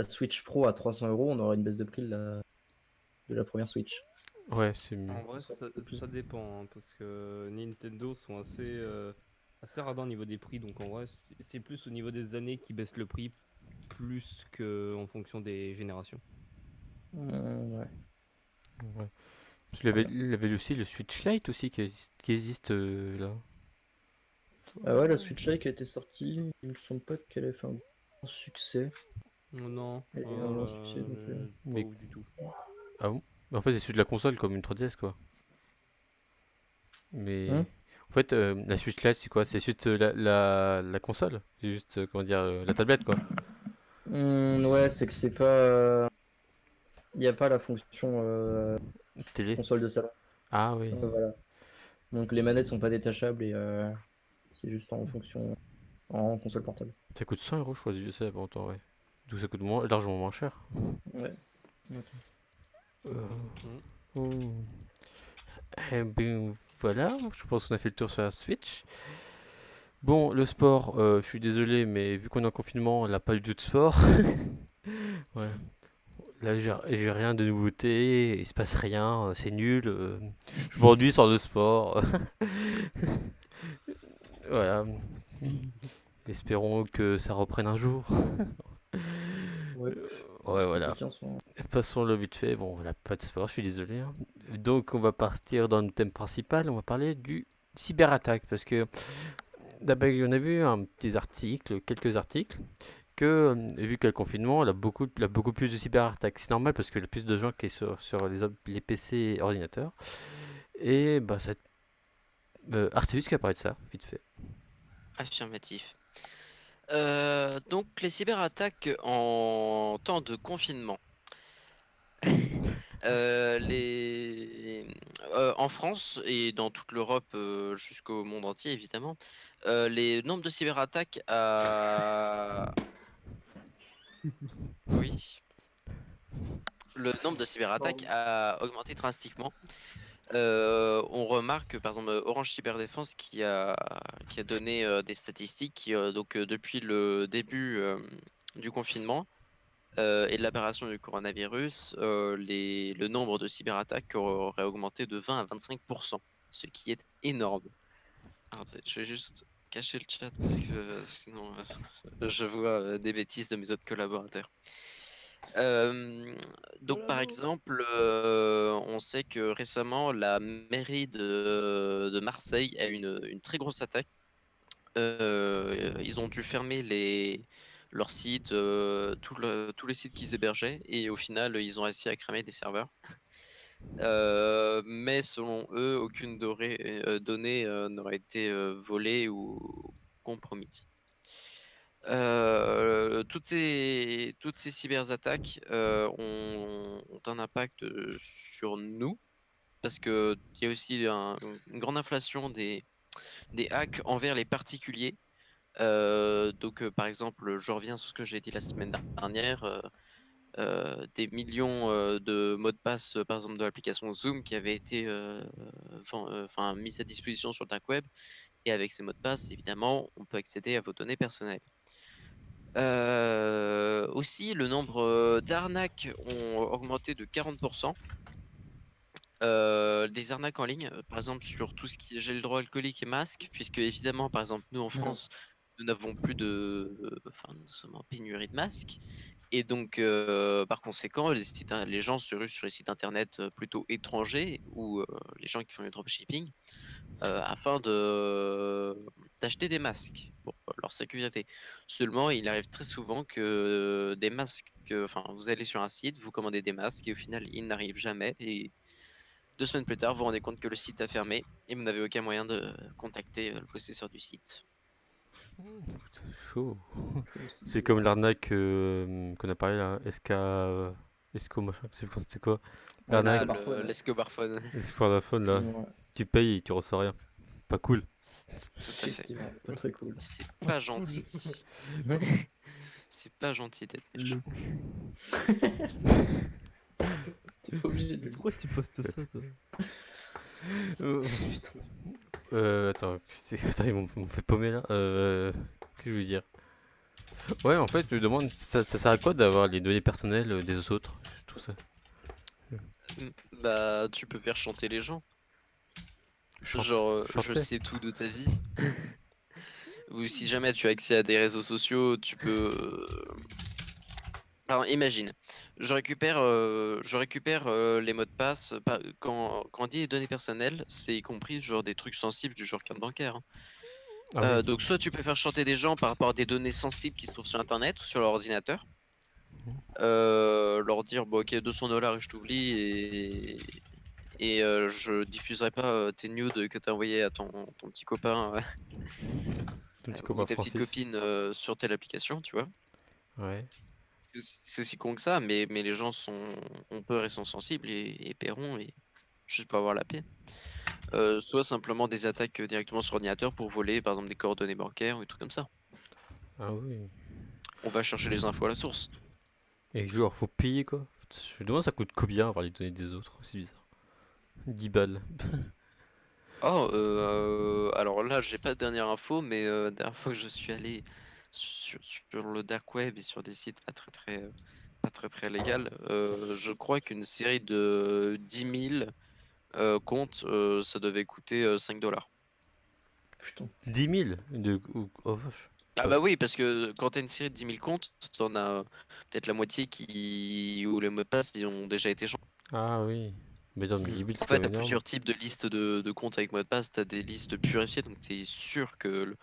Switch Pro à 300 €, on aura une baisse de prix de la première Switch. Ouais, c'est mieux. En vrai, ça dépend, hein, parce que Nintendo sont assez radins au niveau des prix, donc en vrai, c'est plus au niveau des années qui baissent le prix, plus que en fonction des générations. Ouais. Ouais. Parce qu'il il avait aussi le Switch Lite aussi qui existe là. Ah ouais, la Switch Lite qui a été sortie, il me semble pas qu'elle ait fait un grand succès. Non, Elle a eu un grand succès, donc, pas Mais- ouf du tout. Ah bon? Mais en fait, c'est celui de la console comme une 3DS quoi. Mais Hein en fait, la Switch Lite, c'est quoi? C'est juste la console. C'est juste, comment dire, la tablette quoi. Ouais, c'est que c'est pas. Il n'y a pas la fonction Télé. console de salon. Ah oui. Voilà. Donc les manettes sont pas détachables et c'est juste en fonction en console portable. Ça coûte 100 euros, je crois, je sais, pas longtemps, ouais. Donc ça coûte largement moins cher. Ouais. Euh, oh. Eh bien, voilà, je pense qu'on a fait le tour sur la Switch. Bon, le sport, je suis désolé, mais vu qu'on est en confinement, on n'a pas eu de jeu de sport. Ouais. Là, j'ai rien de nouveauté, il se passe rien, c'est nul. Je m'ennuie sans le sport. Voilà. Espérons que ça reprenne un jour. Ouais. Ouais, voilà. Chacun son- Passons-le vite fait. Bon, voilà, pas de sport, je suis désolé, hein. Donc, on va partir dans le thème principal. On va parler du cyberattaque. Parce que, d'abord, on a vu un petit article, quelques articles, que, vu qu'il y a le confinement, il y a beaucoup plus de cyberattaques. C'est normal parce qu'il y a plus de gens qui sont sur les PC et ordinateurs. Et, bah, ça. Artemis qui a parlé de ça, vite fait. Affirmatif. Donc les cyberattaques en temps de confinement. En France et dans toute l'Europe jusqu'au monde entier évidemment, les nombres de cyberattaques oui. Le nombre de cyberattaques a augmenté drastiquement. On remarque que, par exemple, Orange Cyberdéfense qui a donné des statistiques depuis le début du confinement et de l'apparition du coronavirus, le nombre de cyberattaques aurait augmenté de 20 à 25%, ce qui est énorme. Alors, je vais juste cacher le chat parce que sinon je vois des bêtises de mes autres collaborateurs. Donc par exemple, on sait que récemment la mairie de Marseille a eu une très grosse attaque. Ils ont dû fermer leurs sites, tous les sites qu'ils hébergeaient, et au final ils ont réussi à cramer des serveurs. Mais selon eux, aucune donnée n'aurait été volée ou compromise. Toutes ces cyberattaques ont un impact sur nous parce qu'il y a aussi une grande inflation des hacks envers les particuliers. Par exemple, je reviens sur ce que j'ai dit la semaine dernière, des millions de mots de passe, par exemple de l'application Zoom, qui avaient été mis à disposition sur le dark web. Et avec ces mots de passe, évidemment, on peut accéder à vos données personnelles. Aussi, le nombre d'arnaques ont augmenté de 40%. Des arnaques en ligne, par exemple sur tout ce qui est gel hydroalcoolique et masques, puisque évidemment, par exemple, nous en France, nous n'avons plus nous sommes en pénurie de masques, et donc par conséquent, les gens se ruent sur les sites internet plutôt étrangers ou les gens qui font du dropshipping afin d'acheter des masques pour leur sécurité. Seulement, il arrive très souvent que des masques, vous allez sur un site, vous commandez des masques et au final, ils n'arrivent jamais. Et 2 semaines plus tard, vous vous rendez compte que le site a fermé et vous n'avez aucun moyen de contacter le possesseur du site. Chaud. C'est comme l'arnaque qu'on a parlé là, Esco machin, je sais plus c'est quoi. L'arnaque, L'Escobarphone. Escobarphone là. Ouais. Tu payes et tu reçois rien. Pas cool. Tout à fait. Effectivement, pas très cool. C'est pas gentil. C'est pas gentil d'être méchant. T'es pas obligé de le dire. Pourquoi tu postes ça, toi? Attends, ils m'ont fait paumer là. Qu'est-ce que je veux dire? Ouais, en fait, je me demande, ça sert à quoi d'avoir les données personnelles des autres? Je trouve ça. Bah, tu peux faire chanter les gens. Chante- Genre, je chanter. sais tout de ta vie. Ou si jamais tu as accès à des réseaux sociaux, tu peux. Alors, imagine, je récupère les mots de passe. Quand on dit les données personnelles, c'est y compris genre des trucs sensibles du genre carte bancaire, hein. Ah oui. Donc, soit tu peux faire chanter des gens par rapport à des données sensibles qui se trouvent sur Internet ou sur leur ordinateur. Leur dire, bon, ok, 200 $ et je t'oublie et je diffuserai pas tes nudes que t'as envoyé à ton petit copain Ton petit ou copain ta petite Francis. copine sur telle application, tu vois. Ouais. C'est aussi con que ça, mais les gens ont peur et sont sensibles et paieront et juste pour avoir la paix. Soit simplement des attaques directement sur ordinateur pour voler par exemple des coordonnées bancaires ou des trucs comme ça. Ah oui. On va chercher les infos à la source. Et genre, faut payer quoi. Je me demande ça coûte combien avoir les données des autres. C'est bizarre. 10 balles. Oh, alors là, j'ai pas de dernière info, mais la dernière fois que je suis allé sur le dark web et sur des sites pas très très légal, je crois qu'une série de 10 000 comptes, ça devait coûter 5 $. Putain. 10 000 de... Oh vache. Ah bah oui, parce que quand t'as une série de 10 000 comptes, t'en as peut-être la moitié où les mots de passe ils ont déjà été changés. Ah oui. Mais dans 10 000 En c'est quand fait, même t'as énorme. plusieurs types de listes de comptes avec mot de passe. T'as des listes purifiées, donc t'es sûr que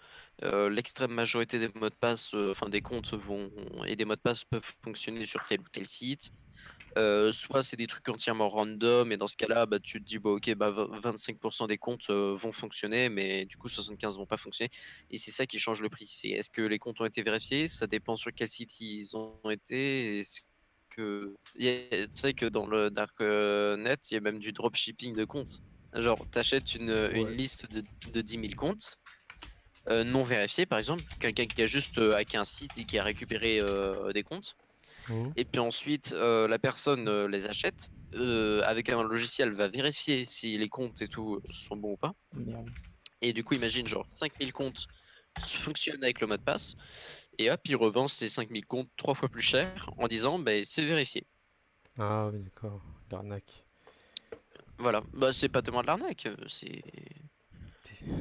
l'extrême majorité des mots de passe, enfin des comptes et des mots de passe peuvent fonctionner sur tel ou tel site. Soit c'est des trucs entièrement random, et dans ce cas-là, bah, tu te dis, bah, ok, bah, 25% des comptes vont fonctionner, mais du coup 75 vont pas fonctionner. Et c'est ça qui change le prix. C'est est-ce que les comptes ont été vérifiés? Ça dépend sur quel site ils ont été. Tu sais que dans le dark net, il y a même du dropshipping de comptes. Genre, t'achètes une Ouais. liste de 10 000 comptes non vérifiés, par exemple, quelqu'un qui a juste hacké un site et qui a récupéré des comptes. Mhm. Et puis ensuite, la personne les achète. Avec un logiciel, va vérifier si les comptes et tout sont bons ou pas. Merde. Et du coup, imagine genre 5000 comptes fonctionnent avec le mot de passe. Et hop, il revend ces 5000 comptes 3 fois plus cher en disant bah, c'est vérifié. Ah oui, d'accord. L'arnaque. Voilà, bah c'est pas tellement de l'arnaque, il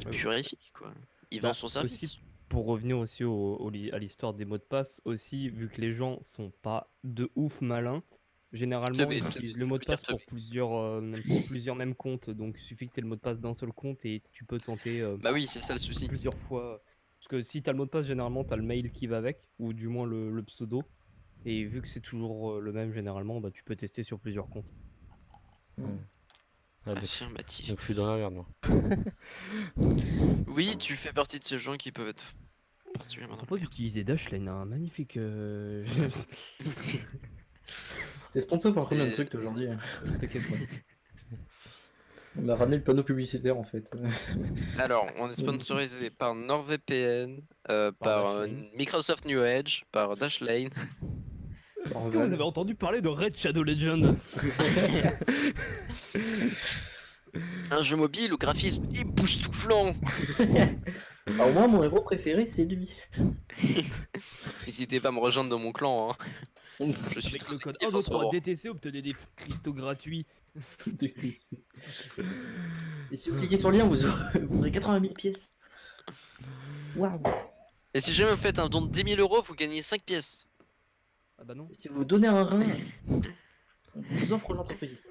Ouais, purifie quoi. Il vend bah, son aussi, service. pour revenir aussi à l'histoire des mots de passe, aussi, vu que les gens sont pas de ouf malins, généralement, ils utilisent le Tu mot de peux dire passe pour plusieurs mêmes comptes. Donc, il suffit que tu aies le mot de passe d'un seul compte et tu peux tenter bah oui, c'est ça le souci. plusieurs fois. Parce que si tu as le mot de passe, généralement, tu as le mail qui va avec, ou du moins le pseudo. Et vu que c'est toujours le même, généralement, bah, tu peux tester sur plusieurs comptes. Ah, Affirmatif. donc je suis dans la merde moi. Oui, tu fais partie de ces gens qui peuvent être particulièrement À dans la propos merde. d'utiliser Dashlane, un magnifique. T'es sponsor par combien de C'est- trucs toi, aujourd'hui? T'inquiète pas. On a ramené le panneau publicitaire en fait. Alors, on est sponsorisé par NordVPN, Par par Dashlane. Microsoft New Edge, par Dashlane. Est-ce que vous avez entendu parler de Red Shadow Legend? Un jeu mobile au graphisme époustouflant. Alors moi, mon héros préféré, c'est lui. N'hésitez pas à me rejoindre dans mon clan, hein. Je suis Avec très le code actif en ce 123 moment. DTC, obtenez des cristaux gratuits. Et si vous cliquez sur le lien, vous aurez 80 000 pièces. Waouh. Et si jamais vous faites un don de 10 000 €, vous gagnez 5 pièces. Ah bah non. Et si vous donnez un rein, on vous offre l'entreprise.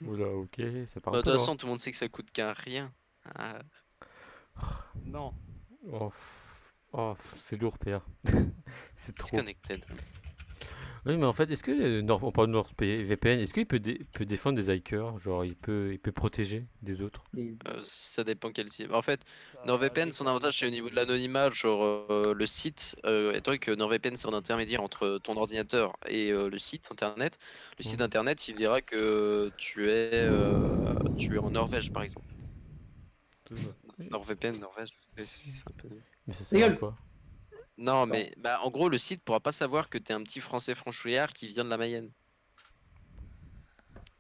Oula, ok, ça part Bah, un de peu toute loin. façon, tout le monde sait que ça coûte qu'un rien. Ah, Non. Oh, c'est lourd, PA. C'est trop. disconnected. Oui, mais en fait, est-ce que on parle de NordVPN, est-ce qu'il peut défendre des hackers? Genre, il peut protéger des autres? Ça dépend quel type. En fait, Ça NordVPN, son dépend avantage, c'est au niveau de l'anonymat. Genre, le site, étant donné que NordVPN, c'est un intermédiaire entre ton ordinateur et le site internet. Le site internet, il dira que tu es en Norvège, par exemple. NordVPN, Norvège, c'est un peu. Mais ça sert à quoi? Non, mais bah, en gros, le site pourra pas savoir que t'es un petit Français franchouillard qui vient de la Mayenne.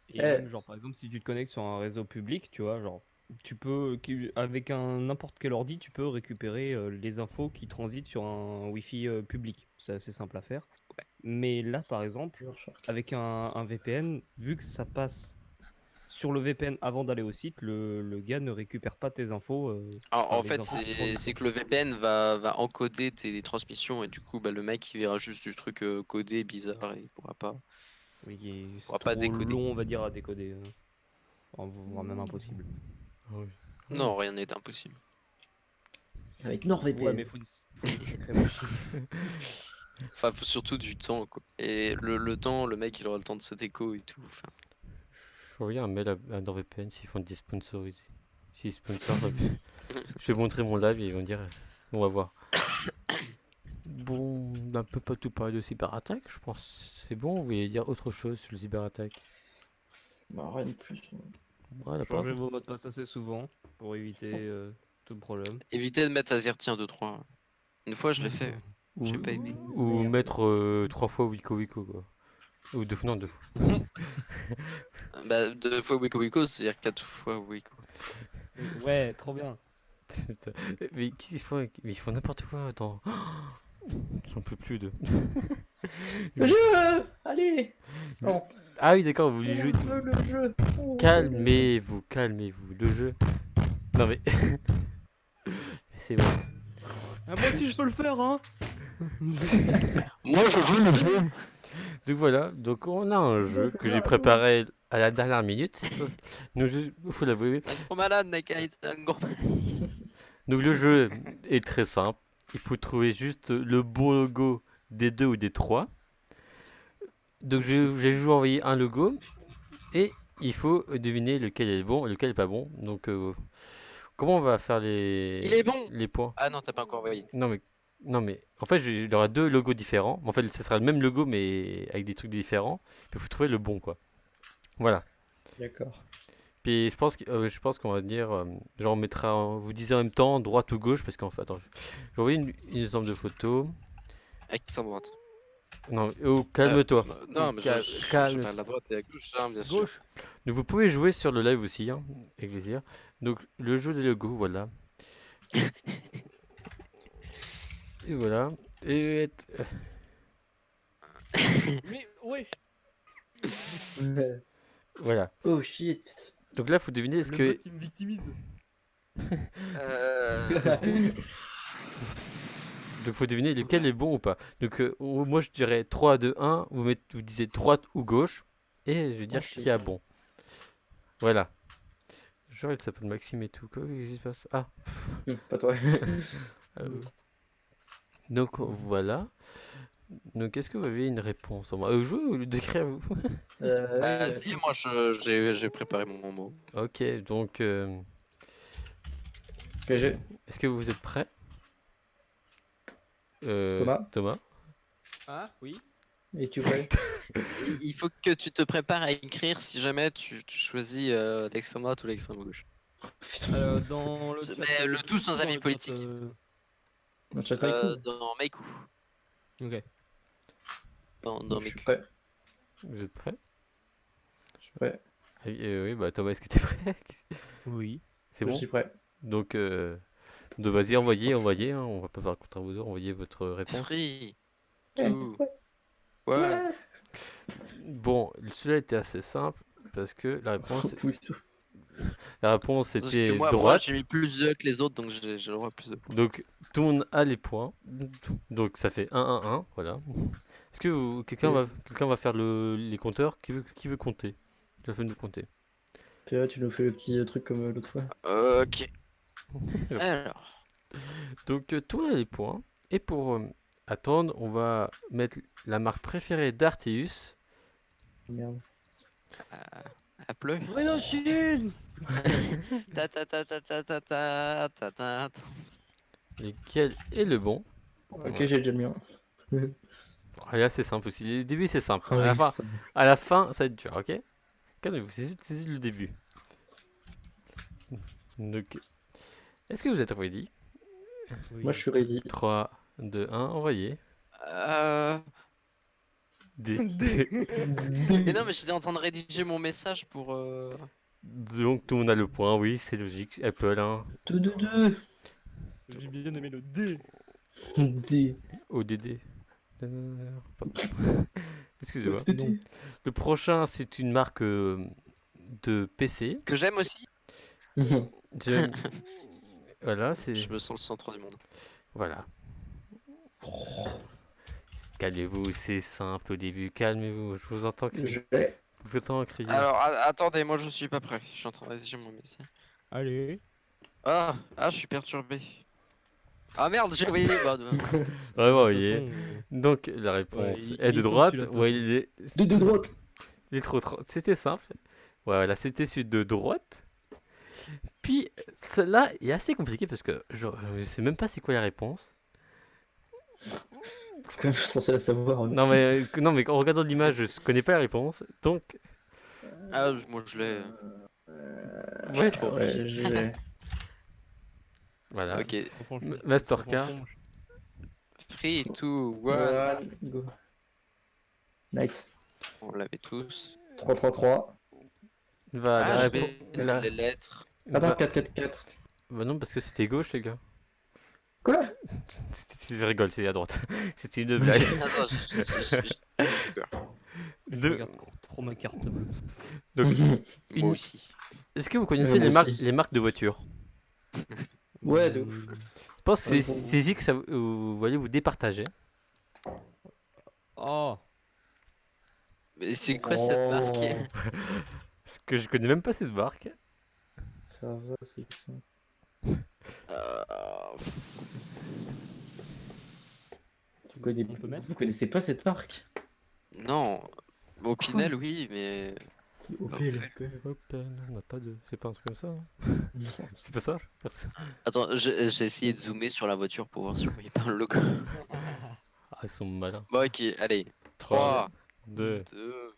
Et même, genre, par exemple, si tu te connectes sur un réseau public, tu vois, genre, tu peux, avec n'importe quel ordi, tu peux récupérer les infos qui transitent sur un Wi-Fi public. C'est assez simple à faire. Mais là, par exemple, avec un VPN, vu que ça passe sur le VPN avant d'aller au site, le gars ne récupère pas tes infos. Alors, en les fait, infos qui c'est tournent, c'est quoi. que le VPN va encoder tes transmissions et du coup, bah, le mec il verra juste du truc codé bizarre et il Oui, c'est pourra pas trop décoder. long, on va dire, à décoder. Voire même impossible. Ah oui. Non, rien n'est impossible. Avec Ouais, NordVPN. mais faut une sacrée machine. Enfin, faut surtout du temps, quoi. Et le temps, le mec il aura le temps de se déco et tout. Enfin, Je envoyer un mail à NordVPN s'ils font des sponsorisés. S'ils sponsorent, je vais montrer mon live et ils vont dire, on va voir. Bon, on a un peu pas tout parlé de cyberattaque, je pense. C'est bon, vous voulez dire autre chose sur le cyberattaque? Bah, rien de plus. Voilà, pas. Changez vos mots de passe assez souvent pour éviter tout problème. évitez de mettre AZERTY 1, 2, 3. Une fois, je l'ai fait. Ou, J'ai pas aimé. ou Merde. mettre 3 fois Wiko Wiko, quoi. Ou deux, non, 2 fois. Bah, 2 fois Wiko Wiko, c'est-à-dire 4 fois Wiko. Ouais, trop bien. Putain. Mais ils font n'importe quoi, attends. J'en peux plus de. Le jeu allez. Non. Ah oui, d'accord, vous voulez jouer. Le jeu. Oh, Calmez-vous, calmez-vous. Le jeu. Non mais. C'est bon. Ah, moi aussi, je peux le faire, hein. Moi, je veux le jeu. Donc voilà, donc on a un jeu que j'ai préparé à la dernière minute. Donc, faut l'avouer. Un gros malade, Nakai, c'est un gros malade. Donc le jeu est très simple. Il faut trouver juste le bon logo des 2 ou des 3. Donc j'ai juste envoyé un logo et il faut deviner lequel est bon et lequel est pas bon. Donc comment on va faire Il est bon. les points? Ah non, t'as pas encore envoyé. Non mais en fait il y aura 2 logos différents. En fait ce sera le même logo mais avec des trucs différents. Il faut trouver le bon quoi. Voilà. D'accord. Puis je pense qu'on va dire genre on mettra vous disiez en même temps droite ou gauche parce qu'en fait attends, j'ai envoyé une exemple de photo. Avec sa droite. Non, oh, calme-toi. Non, mais j'ai Calme. mal à la droite et à gauche, hein, bien sûr. Gauche. Donc vous pouvez jouer sur le live aussi, hein, avec plaisir. Donc le jeu des logos, voilà. Et voilà. Et Mais ouais. voilà. Oh shit. Donc là, faut deviner est-ce que il me victimise. donc faut deviner lequel est bon ou pas. Donc moi je dirais 3 2 1, vous disiez droite ou gauche et je vais dire qui a bon. Voilà. Genre il s'appelle Maxime et tout. Qu'est-ce qui se passe? Ah. Pas toi. Donc voilà. Donc est-ce que vous avez une réponse? Jouez ou le décrire vous? Ça y est, moi j'ai préparé mon mot. Ok, donc PG. est-ce que vous êtes prêts? Thomas. Ah oui. Et tu vois. Il faut que tu te prépares à écrire si jamais tu choisis l'extrême droite ou l'extrême gauche. Dans le Mais le tout sans avis politique. Dans le chat Maikou. Dans Meiku. Ok. Dans Je suis Meiku. prêt. Vous êtes prêts? Je suis prêt. Oui, bah Thomas, est-ce que t'es prêt? Oui. C'est Je bon? suis prêt. Donc vas-y, envoyez, hein, on va pas faire contre vous deux, envoyez votre réponse. 3, 2, Ouais. 1. Bon, celui-là était assez simple parce que la réponse Parce était que moi droite. j'ai mis plus de que les autres, donc j'ai le droit à plus de points. Donc tout le monde a les points. Donc ça fait 1-1-1, voilà. Est-ce que quelqu'un va faire les compteurs? Qui veut compter? Tu vas nous compter. Puis tu nous fais le petit truc comme l'autre fois. Ok. Alors. Donc toi les points. Et pour attendre, on va mettre la marque préférée d'Arteus. Merde. À pleu. Chine. Ta ta ta ta ta ta ta ta ta. Lequel est le bon? Ok, j'ai déjà le mien. Là c'est simple aussi. Le début c'est simple. Ouais, À la fin ça va être dur, ok? Calmez-vous, c'est juste le début. Donc, est-ce que vous êtes ready? Moi je suis ready. 3, 2, 1, envoyez. Mais non, mais j'étais en train de rédiger mon message pour. Donc tout le monde a le point, oui, c'est logique. Apple, hein. J'ai bien aimé le D. D. ODD. Excusez-moi. Le prochain, c'est une marque de PC. Que j'aime aussi. J'aime- Voilà, c'est. Je me sens le centre du monde. Voilà. Calmez-vous, c'est simple au début. Calmez-vous, je vous entends crier. Je l'ai. Je vous entends crier. Alors, attendez, moi je suis pas prêt. Je suis en train d'afficher mon métier. Allez. Ah, je suis perturbé. Ah merde, j'ai oublié. Bah, Vraiment, De il est. toute façon, Donc, la réponse il est de est sur droite. celui-là, de Ouais, toute il est. De droite. Il est trop. C'était simple. Voilà, c'était celui de droite. Puis, celle-là est assez compliqué parce que je sais même pas c'est quoi la réponse. Comme je suis censé la savoir. Non, mais en regardant l'image, je connais pas la réponse. Donc, Ah, moi je l'ai. ouais, trop Ouais, je l'ai. voilà. Ok. franchement, Mastercard. franchement, 3, 2, 1. One, go. Nice. On l'avait tous. 3-3-3. Va, Ah, la je réponse. vais la- les lettres. Attends, va- 4-4-4. Bah non, parce que c'était gauche, les gars. Quoi? Je rigole, c'est à droite. C'était une blague. Attends, j'ai peur. je Deux. regarde trop ma carte bleue. Donc, Moi aussi. est-ce que vous connaissez moi aussi. les marques de voitures? Ouais, de ouf. Je pense que Ouais, c'est bon. c'est ici que vous allez vous départager. Oh. Mais c'est quoi cette Oh. marque? Parce que je connais même pas cette marque. Ça va, c'est ça. Euh, On peut mettre Vous connaissez pas cette marque? Non. Opinel, oui, mais. Opel. Opel, on n'a pas de. C'est pas un truc comme ça, hein. C'est pas ça? Personne. Attends, j'ai essayé de zoomer sur la voiture pour voir si on voyait pas un logo. Ah, ils sont malins. Bon, ok, allez. 3, 3, 2, 2,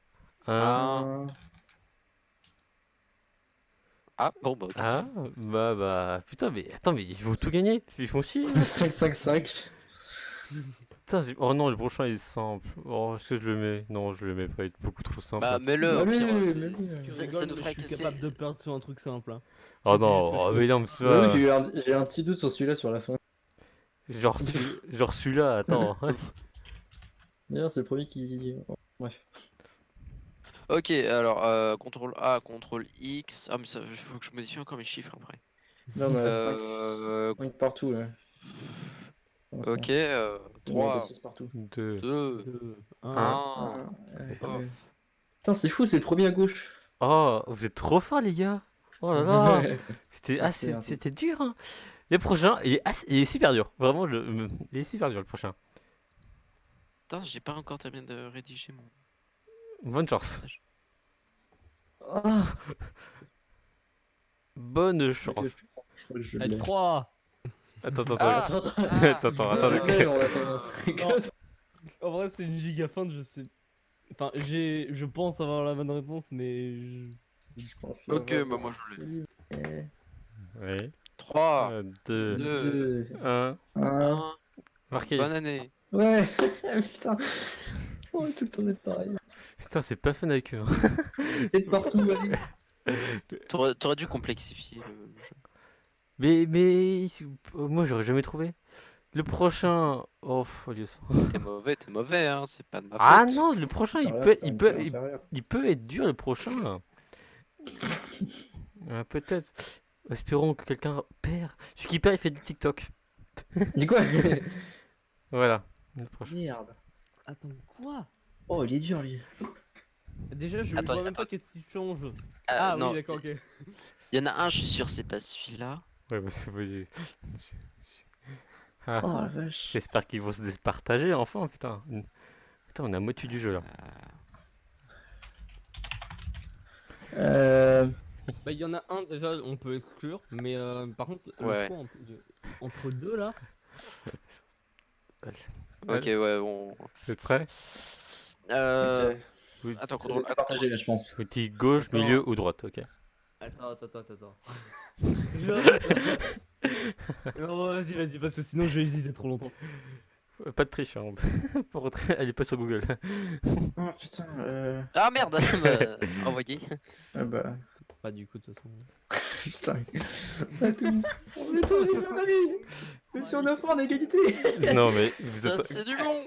1. 1. Ah, bon, bah, ok. Ah, bah. Putain, mais attends, mais ils vont tout gagner. Ils font chier. 5-5-5. Putain, oh non, le prochain il est simple. Oh, est-ce que je le mets? Non, je le mets pas, il est beaucoup trop simple. Bah, mets-le, au Allez, pire, allez. ça nous ferait Je suis casser. capable de perdre sur un truc simple. Hein. Oh non, oh, mais non, mais c'est Ouais, pas- j'ai un petit doute sur celui-là sur la fin. Genre, genre celui-là, attends. D'ailleurs, c'est le premier qui. Bref. Ok, alors, CTRL A, CTRL X. Ah, mais ça, il faut que je modifie encore mes chiffres après. Non, mais 5 partout là. Ok, 3 3, partout. 2. 2, 2, 1. Ouais. Putain, c'est fou, c'est le premier à gauche. Oh, vous êtes trop forts, les gars. Oh là là. Ouais. C'était Ah, c'est un- c'était dur, hein. Le prochain, il est super dur. Vraiment, il est super dur, le prochain. Attends, j'ai pas encore terminé de rédiger mon. Bonne chance. message. Ah, Bonne chance. je crois que je Allez, l'ai. 3. Attends, attends, Ah. attends. Attends, Attends, attends. Ouais, on attend. En vrai, c'est une giga feinte, je sais. Enfin, je pense avoir la bonne réponse, mais. Je pense que Ok, ça va. bah, moi je l'ai. Oui. 3, 2, 2, 1. 1. Marqué. Bonne année. Ouais, putain. On va tout le temps être pareil. Putain, c'est pas fun avec eux, hein. C'est partout, allez. T'aurais dû complexifier le jeu. Mais moi, j'aurais jamais trouvé. Le prochain. Oh, Dios. T'es mauvais, hein, c'est pas de ma faute. Ah non, le prochain, Alors là, c'est un peu il inférieur. peut être dur, le prochain. Peut-être. Espérons que quelqu'un perd. Celui qui perd, il fait du TikTok. Dis quoi? Voilà. Le prochain. Merde. Attends, quoi? Oh, il est dur, lui. Déjà, je Attends, vois même attends. pas qu'est-ce qui change. Ah, Ah non, oui, d'accord, ok. il y en a un, je suis sûr, c'est pas celui-là. Ouais, bah c'est pas Ah, Oh la vache. j'espère qu'ils vont se départager enfin, putain. Putain, on est à moitié du jeu là. Bah, il y en a un déjà, on peut exclure, mais par contre, le Ouais. choix entre deux là. Ok, ouais, bon. Vous êtes prêts? Oui. Attends, On contrôle va partager là, je pense. Outil gauche, Attends. milieu ou droite, ok. Attends. Non, vas-y, parce que sinon je vais hésiter trop longtemps. Pas de triche, hein. Pour rentrer, elle est pas sur Google. Oh putain, Ah merde, envoyé. Ah bah. Pas du coup, de toute façon. Putain. On est tous des favoris. Même si on a fort en égalité. Non, mais vous Ça, êtes. c'est du long.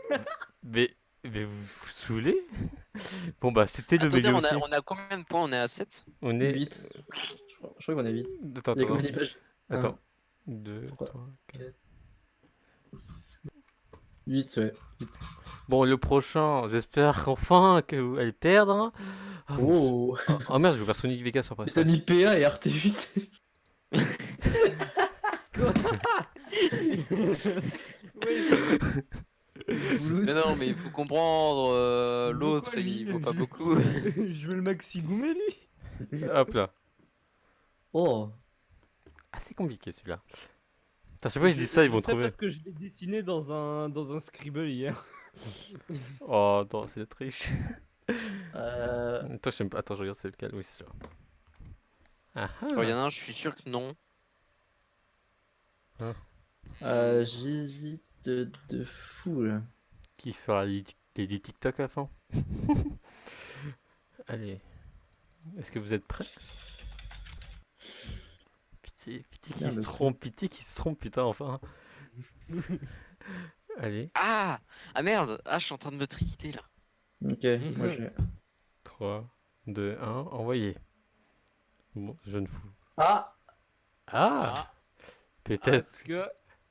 Mais vous vous saoulez? Bon bah c'était le Attendez, milieu on aussi. a combien de points? On est à 7? On est... 8. Je crois qu'on a 8. Attends, Il y a attends, combien d'images? attends. 2, 3, 3, 4. 8, ouais. Bon, le prochain, j'espère enfin que vous allez perdre. Ah, Oh! oh merde, j'ai ouvert Sonic Vegas en T'as passant. mis PA et Arteus. Mais non, mais il faut comprendre, l'autre, Pourquoi lui il vaut pas beaucoup. Je veux le maxi goumé lui. Hop là. Oh! Assez compliqué celui-là. Putain, chaque fois que je dis ça, ils vont sais trouver. parce que je l'ai dessiné dans un scribble hier. Oh non, c'est de la triche. Euh... Toi, je sais pas. Attends, je regarde c'est lequel. Oui, c'est sûr. Ah Oh, il y en ah. a un, je suis sûr que non. J'hésite de fou là. Qui fera les 10 TikTok à la fin? Allez. Est-ce que vous êtes prêts? Pitié qui Merde, se le trompe, pitié qui se trompe, putain, enfin. Allez. Ah! Ah merde! Ah, je suis en train de me triquer là. Ok, moi j'ai. 3, 2, 1, envoyez. Bon, jeune fou. Ah! Ah! Peut-être. Parce que.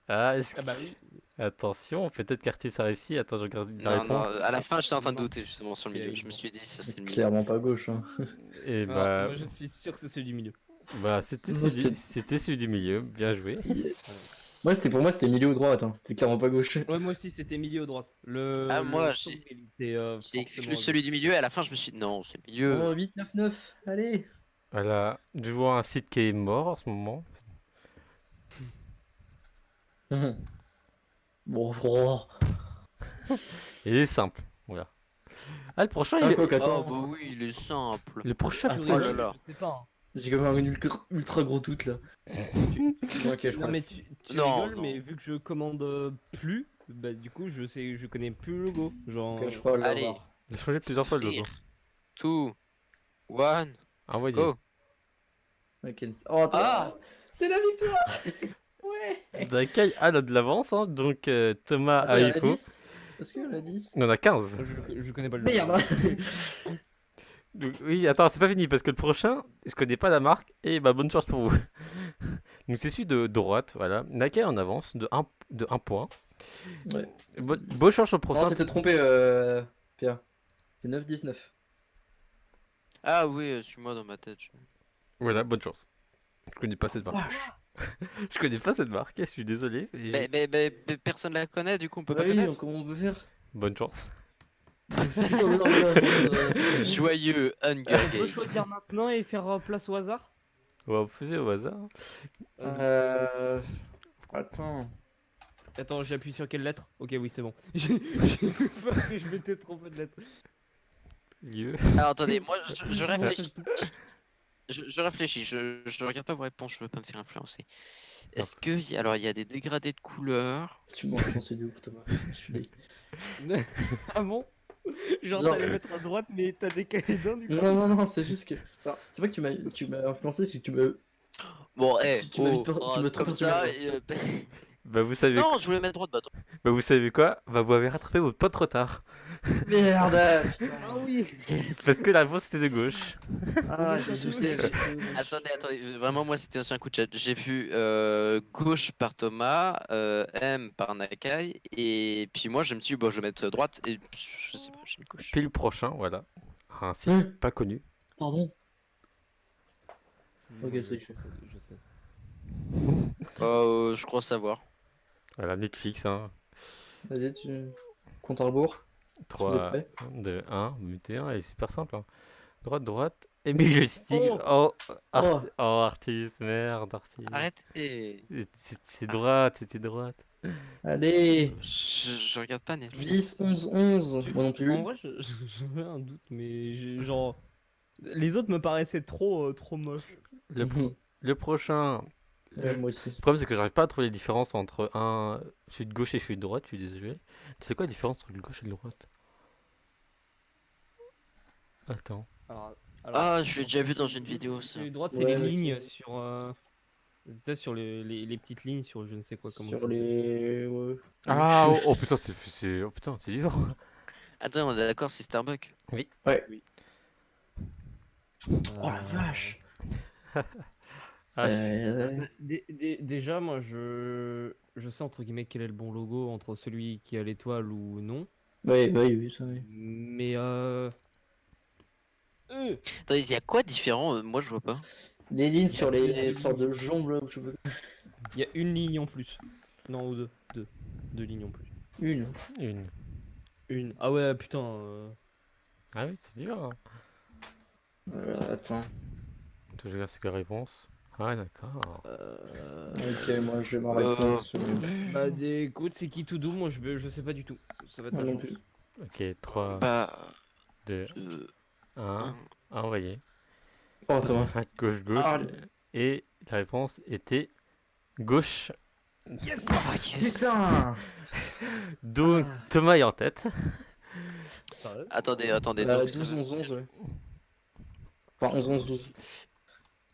Ah, est-ce Ah que... bah oui. Attention, peut-être qu'Artis a réussi. Attends, je regarde la Non, non, réponse. à la fin, j'étais en train de Non. douter justement sur le milieu. Je me suis dit, ça c'est le milieu. Clairement pas gauche. Hein. Et Ah, bah, moi je suis sûr que c'est celui du milieu. c'était Moi, c'était celui du milieu. Bien joué. Moi, pour moi, c'était milieu ou droite. Hein. C'était clairement pas gauche. Ouais, moi aussi c'était milieu droite. Ah, moi, le j'ai- sombre, il était, J'ai exclu forcément à celui du milieu et à la fin, je me suis dit, non, c'est le milieu. Oh, 8, 9, 9. Allez! Voilà. Je vois un site qui est mort en ce moment. Bon, oh. Il est simple. Voilà. Ah, le prochain, Ah, il est... quoi Oh, qu'attends. bah oui, il est simple. Le prochain, Ah, Tu Oh rigoles, là là. je sais pas. Hein. J'ai quand même un ultra gros doute là. Ok, je Non crois. mais tu Non, rigoles, non. mais vu que je commande plus, bah du coup je connais plus le logo. Genre. Ok, je crois l'avoir. Allez. il a changé plusieurs fois le logo. 3, 2, 1, Envoyez. go! Ok. Oh, attends. Ah! C'est la victoire! Ouais! Dakai a de l'avance, hein, donc Thomas Attends, a il y en il a faut. 10? Est-ce qu'il y en a 10? Il y en a 15. Je connais pas le logo. Merde! Donc, oui, attends, c'est pas fini parce que le prochain, je connais pas la marque et bah bonne chance pour vous. Donc c'est celui de droite, voilà. Nakai en avance de 1 point. Ouais. Beau chance au Non, prochain. t'étais trompé, Pierre. C'est 9-19. Ah oui, suis-moi dans ma tête. Voilà, bonne chance. Je connais pas cette marque. Je connais pas cette marque, je suis désolé. mais Mais personne la connaît, du coup on peut pas oui, connaître. comment on peut faire? Bonne chance. Joyeux Hunger On peut Games. choisir maintenant et faire place au hasard. On va poser au hasard. Attends. Attends, j'appuie sur quelle lettre? Ok, oui, c'est bon. J'ai peur que je m'étais trompé de lettre. Lieu. Alors attendez, moi je réfléchis. Je réfléchis, je regarde pas vos réponses, je veux pas me faire influencer. Est-ce que. Alors il y a des dégradés de couleurs. Tu m'as influencé de ouf, Thomas. Je suis dégueu. Ah bon? Genre Genre- t'allais mettre à droite, mais t'as décalé d'un du coup. Non, c'est juste que. Enfin, c'est pas que tu m'as influencé, c'est que tu me. Bon, Tu m'as oh, peur- tu oh, m'as trop comme perturbé, ça. quoi. Bah vous savez, Non, je voulais mettre droite, bah attends. bah, vous savez quoi? Bah vous avez rattrapé votre pote trop tard. Merde! Putain. Ah oui. Parce que la réponse était de gauche. Ah, j'ai sauté. Attendez, vraiment moi c'était aussi un coup de chat. J'ai vu gauche par Thomas, M par Nakai, et puis moi je me suis dit, bon je vais mettre droite, et je sais pas, j'ai mis gauche. Puis le prochain, voilà. Un site Hein pas connu. Pardon. Ok, c'est je sais. Je crois savoir. Voilà, Netflix, hein. Vas-y, tu. Compte à rebours. Vous êtes 3, prêts? 2, 1, muté 1, et c'est super simple. Hein. Droite, et milieu stick. Oh, Artus, merde, Artus. Arrêtez. C'est droite, c'était droite. Allez! Je regarde pas Netflix. 10, 11, 11. Moi non plus. En vrai, j'avais un doute, mais genre. Les autres me paraissaient trop moches. Le prochain. Ouais, moi aussi. Le problème, c'est que j'arrive pas à trouver les différences entre celui de gauche et celui de droite, je suis désolé. Tu sais quoi la différence entre le gauche et le droite? Attends. Alors, Ah, je l'ai déjà vu dans une vidéo ça. celui de droite, c'est Ouais, les mais lignes sur. Tu sais, sur les petites lignes, sur je ne sais quoi, comment Sur ça s'appelle. les. Ouais. Ah, oh putain, oh putain, c'est dur. Attends, on est d'accord, c'est Starbucks. Ouais. Oh la vache. Ah, Déjà, moi, je sais entre guillemets quel est le bon logo entre celui qui a l'étoile ou non. Oui, ça oui. Mais Attends, il y a quoi de différent? Moi, je vois pas. Les lignes y a sur une les ligne. sortes de jambes là où je veux. il y a une ligne en plus. Non, ou deux. Deux lignes en plus. Une. une. Une. Ah ouais, putain. Ah oui, c'est dur. Hein. Attends. Je regarde c'est quelle réponse. Ah, d'accord. Ok, moi je vais ma réponse. Bah, écoute, c'est qui tout doux? Moi, je sais pas du tout. Ça va être Moi la non chance. plus. Ok, 3, Bah, 2, euh, 1. Envoyé. Oh, Thomas. Gauche. Ah, Et la réponse était gauche. Yes! ah, yes. putain. Donc Thomas est en tête. Sérieux? Attendez, Bah, donc, ça 12, veut- 11, 11, ouais. Enfin, 11, 11, 12.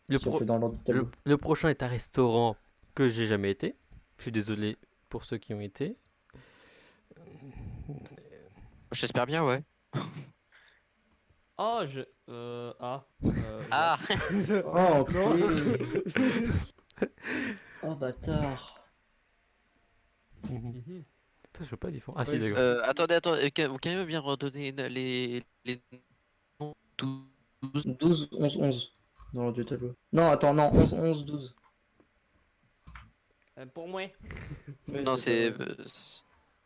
Le, Si on pro- fait dans l'ordre du tableau. le prochain est un restaurant que j'ai jamais été. Je suis désolé pour ceux qui ont été. J'espère bien, ouais. Ah, Ah, Oh, enculé. Oh, bâtard. Mhm. Putain, je veux pas défendre. Ah si, Ouais, d'accord. attendez, vous pouvez me bien redonner les noms 12. 12, 11, 11. Dans l'ordre du tableau. Non, attends, non, 11, 11, 12. Pour moi. Oui, Non, c'est. ça, ouais.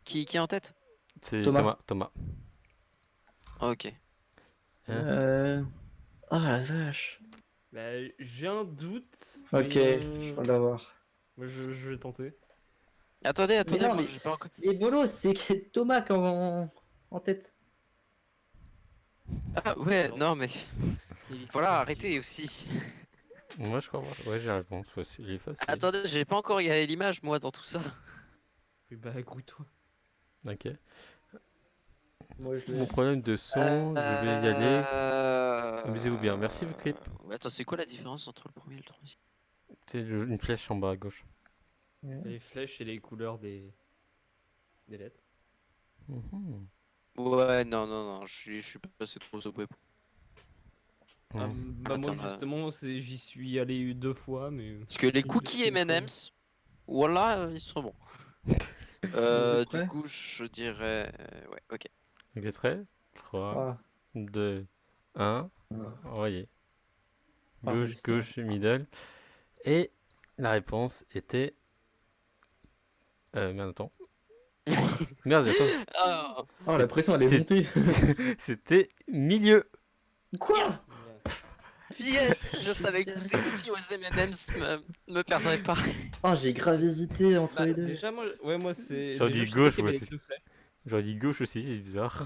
Qui est en tête? C'est Thomas. Thomas. Ok. Hein. Ah la vache. Bah, j'ai un doute. Ok, mais, je crois l'avoir. moi, je vais tenter. Attendez, non, moi mais- j'ai pas encore. Les bolos, c'est Thomas qui est en tête. Ah ouais, Non. non mais. Voilà, arrêtez aussi. Moi je crois. Ouais, j'ai la réponse. Ouais, il est facile. Attendez, j'ai pas encore regardé l'image moi dans tout ça. Oui, bah, grouille-toi. Ok. Moi je Mon l'ai. problème de son, je vais y aller. Amusez-vous bien. Merci, Clip. Ouais, attends, c'est quoi la différence entre le premier et le troisième? C'est une flèche en bas à gauche. Les flèches et les couleurs des lettres. Mhm. Ouais, non, je suis pas passé trop au web. Ah, Mhm. bah, moi, Attends, justement, j'y suis allé 2 fois, mais. Parce que les cookies M&M's, voilà, ils sont bons. Du prêt coup, je dirais. Ouais, ok. Vous êtes prêts? 3, Ah. 2, 1. Ouais. Envoyez. Ah, oui, Gauche, middle. Et la réponse était. Merde, attends. Merde, attends. Ah, Oh, la pression elle est c'est- montée. C'était milieu. Quoi? yes, je savais que tous ces cookies aux M&M's me perdraient pas. Oh, j'ai grave hésité entre Bah, les deux. déjà, moi, c'est. J'aurais déjà, dit je savais gauche, qu'il y moi avait les aussi. deux flèches. J'aurais dit gauche aussi, c'est bizarre.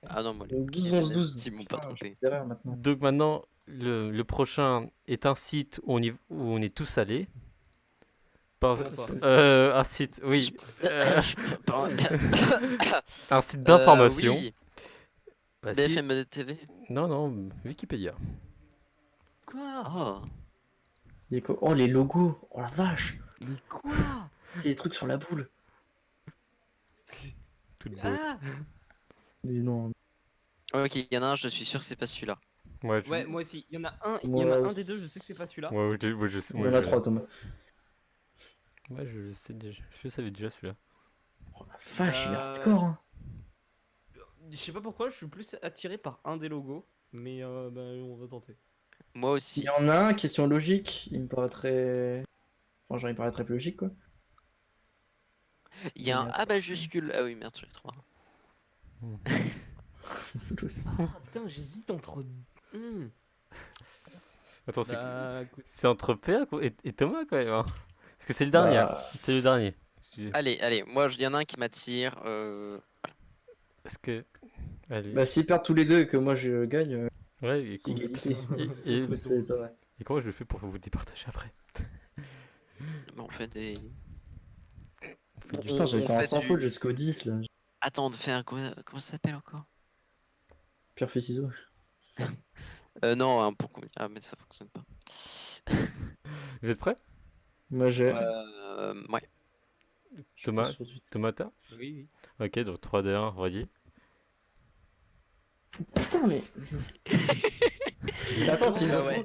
Ah non, moi, les Donc, cookies 12, 11, M&M's, 12. ils m'ont pas Putain, trompé. je suis derrière maintenant. Donc maintenant, le prochain est un site où on est tous allés. Comment ça? Un site, oui. Pardon. Un site d'information. Oui. Bah, si- BFM TV. Non, Wikipédia. Quoi? Oh. Oh, les logos. Oh la vache. Mais quoi? C'est les trucs sur la boule. Toute beau. Ah! Mais non. Ok, il y en a un, je suis sûr, c'est pas celui-là. Ouais, Ouais, moi aussi. Il y en a un, Moi un des deux, je sais que c'est pas celui-là. Ouais, je sais. Il y en a 3, Thomas. Ouais, je sais déjà. Je savais déjà celui-là. Oh la vache, il est hardcore. Hein. Je sais pas pourquoi, je suis plus attiré par un des logos, mais bah, on va tenter. Moi Il aussi. y en a un, question logique. Il me paraîtrait. Enfin, genre, il me paraîtrait plus logique quoi. Il y a un A majuscule. Ah oui, merde, je l'ai trouvé. Ah putain, j'hésite entre. Attends, Bah, écoute. c'est entre Pierre et Thomas quand même. Hein. Parce que c'est le dernier. Bah. C'est le dernier. Allez, moi, il y en a un qui m'attire. Est-ce que. Allez. Bah, s'ils perdent tous les deux et que moi je gagne, Ouais, écoute. égalité. Et C'est ça, ouais. comment je fais pour vous départager après? On fait des. On fait du. Putain, j'avais on fait un fait sans du- faute jusqu'au 10 là. Attends, on fait un. Comment ça s'appelle encore? Pierre fait ciseaux. Non, un pour combien? Ah, mais ça fonctionne pas. Vous êtes prêts? Moi, j'ai. Ouais. Thomas, Tomata? Oui, oui. Ok, donc 3, 2, 1, voyez. Putain, mais. Attends, c'est Ah ouais.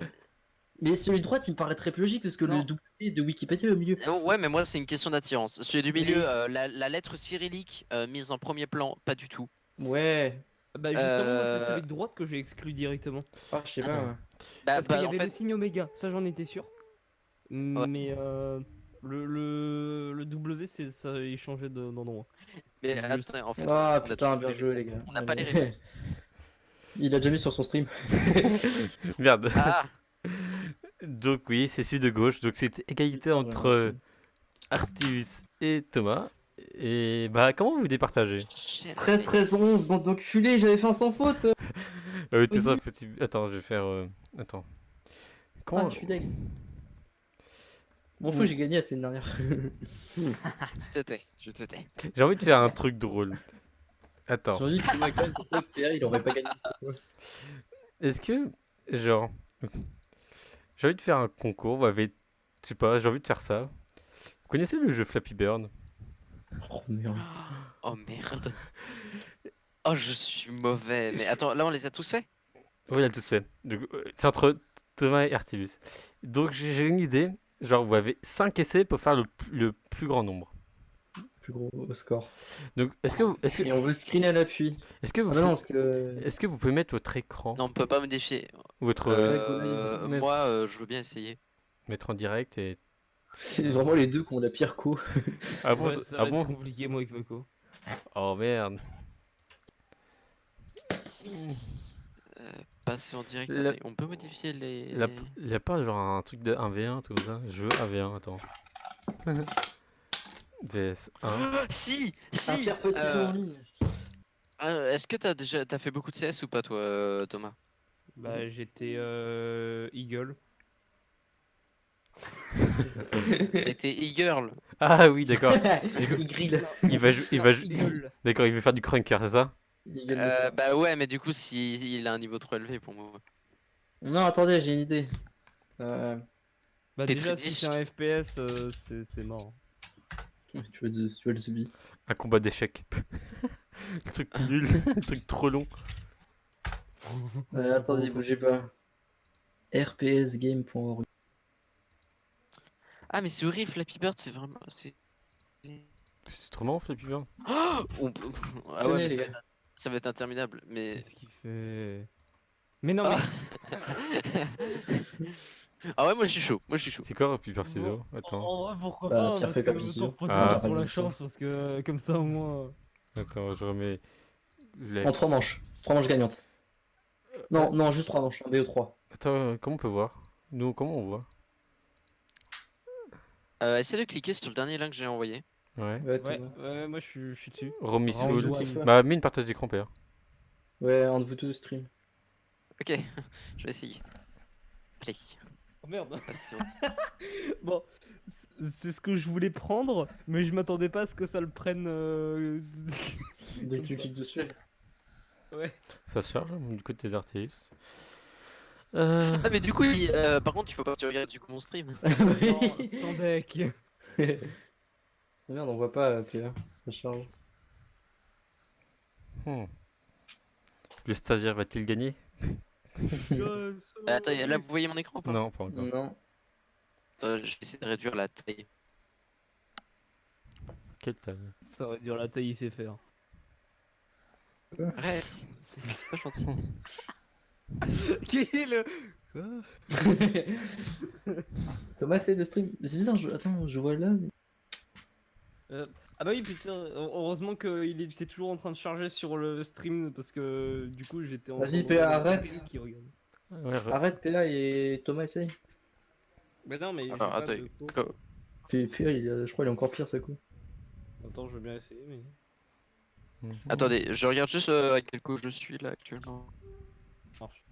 Mais celui de droite, il me paraît très plus logique parce que le Non. W de Wikipédia est au milieu. Ouais, mais moi, c'est une question d'attirance. Celui du milieu, Oui. la lettre cyrillique mise en premier plan, pas du tout. Ouais. Bah justement, moi c'est Euh, celui de droite que j'ai exclu directement. Ah, je sais pas. Ouais. Parce qu'il y en avait fait, le signe oméga, ça j'en étais sûr. Ouais. Mais le W, ça, il changeait d'endroit. mais Juste- attends, en fait, Ah, on a putain, toujours bien les joué, les réponses. gars. On n'a pas les Allez. réponses. Il a déjà mis sur son stream. Merde. Ah, Donc oui, c'est celui de gauche. Donc c'est égalité entre Artus et Thomas. Et bah comment vous départagez? 13, 13, 11, bande d'enculés, j'avais fait un sans faute. Tout ça, Oui. petit... Attends, je vais faire... Attends. Ah, Comment... je suis deg. Bon, fou, Ouh. j'ai gagné la semaine dernière. je te tais. J'ai envie de faire un truc drôle. Attends. J'ai envie que Thomas gagne pour ça que PR, il aurait pas gagné. Est-ce que... Genre... J'ai envie de faire un concours avec... Je sais pas, j'ai envie de faire ça. Vous connaissez le jeu Flappy Bird? Oh merde. Oh merde. Oh, je suis mauvais. Mais attends, là, on les a tous fait? Oui, il a tout fait. C'est entre Thomas et Artibus. Donc j'ai une idée. Genre, vous avez 5 essais pour faire le plus grand nombre. Plus gros score. Donc, est-ce Et on veut screener à l'appui. que vous Ah bah non, pou- parce que. est-ce que vous pouvez mettre votre écran, Non, on peut pas modifier. votre mettre, Moi, je veux bien essayer. mettre en direct et C'est vraiment les deux qui ont la pire co. ah bon, Ouais, ça ah va bon? être compliqué moi avec Mako. Oh merde. Passer en direct. La- Attends, on peut modifier les. Il y a pas genre un truc de 1v1 tout comme ça? Je veux 1v1, attends. VS1. Si, si. Pire possible en ligne. Est-ce que t'as fait beaucoup de CS ou pas, toi, Thomas? Bah j'étais Eagle. T'étais e-girl. Ah oui, d'accord. Il grille. Il va Eagle. d'accord, il veut faire du crunker, c'est ça? Bah ouais, mais du coup, si il a un niveau trop élevé pour moi. Non, attendez, j'ai une idée. Bah T'es déjà très si c'est un FPS, c'est mort. Tu veux le subir. Un combat d'échecs. Le truc nul, le truc trop long. Attendez, bougez pas. rpsgame.org. Ah, mais c'est horrible, Flappy Bird, c'est vraiment. C'est trop marrant, Flappy Bird. Ah ouais, Tenez, mais les ça va, gars. ça va être interminable. Mais. Qu'est-ce qu'il fait? Mais non, Ah. mais. Ah ouais, moi je suis chaud. Moi je suis chaud. C'est quoi Flappy Bird ciseaux? En Attends. vrai, pourquoi Bah, pas? Pierre Parce fait que comme ici. autant reposer Ah. sur la chance, parce que comme ça au moins. Attends, je remets. En 3 manches. 3 manches gagnantes. Non, non, juste 3 manches. Un BO3. Attends, comment on peut voir? Nous, comment on voit? Essaie de cliquer sur le dernier lien que j'ai envoyé. Ouais. Ouais, Ouais, Thomas. ouais, moi je suis dessus. Romy Range full. one. Bah, mets une partage d'écran, père. Ouais, un de vous deux stream. Ok, je vais essayer. Allez, Oh merde. passer en direct. Bon, c'est ce que je voulais prendre, mais je m'attendais pas à ce que ça le prenne. Dès que tu cliques dessus. Ouais. Ça se charge, du coup, tes Arteus. Ah, mais du coup, par contre, il faut pas que tu regardes du coup mon stream. Non, sans deck. Merde, on voit pas, PA. Ça charge. Le stagiaire va-t-il gagner? Attends, là, vous voyez mon écran ou pas? Non, pas encore. Non. Je vais essayer de réduire la taille. Quelle table? Ça réduire la taille, il sait faire. Arrête, c'est pas gentil. Qui est le. Thomas, c'est de stream. Mais c'est bizarre, attends, je vois là. Mais... Ah bah oui, putain, heureusement qu'il était toujours en train de charger sur le stream parce que du coup j'étais en. Vas-y, train de PA, regarder arrête. Félix qui regarde. Ouais, Arrête, PA, et Thomas essaye. Bah non, mais. j'ai Alors, pas attends, de co. PA, je crois qu'il est encore pire, ça coup. Attends, je veux bien essayer, mais. Attendez, je regarde juste à quel coach je suis là actuellement. Marche.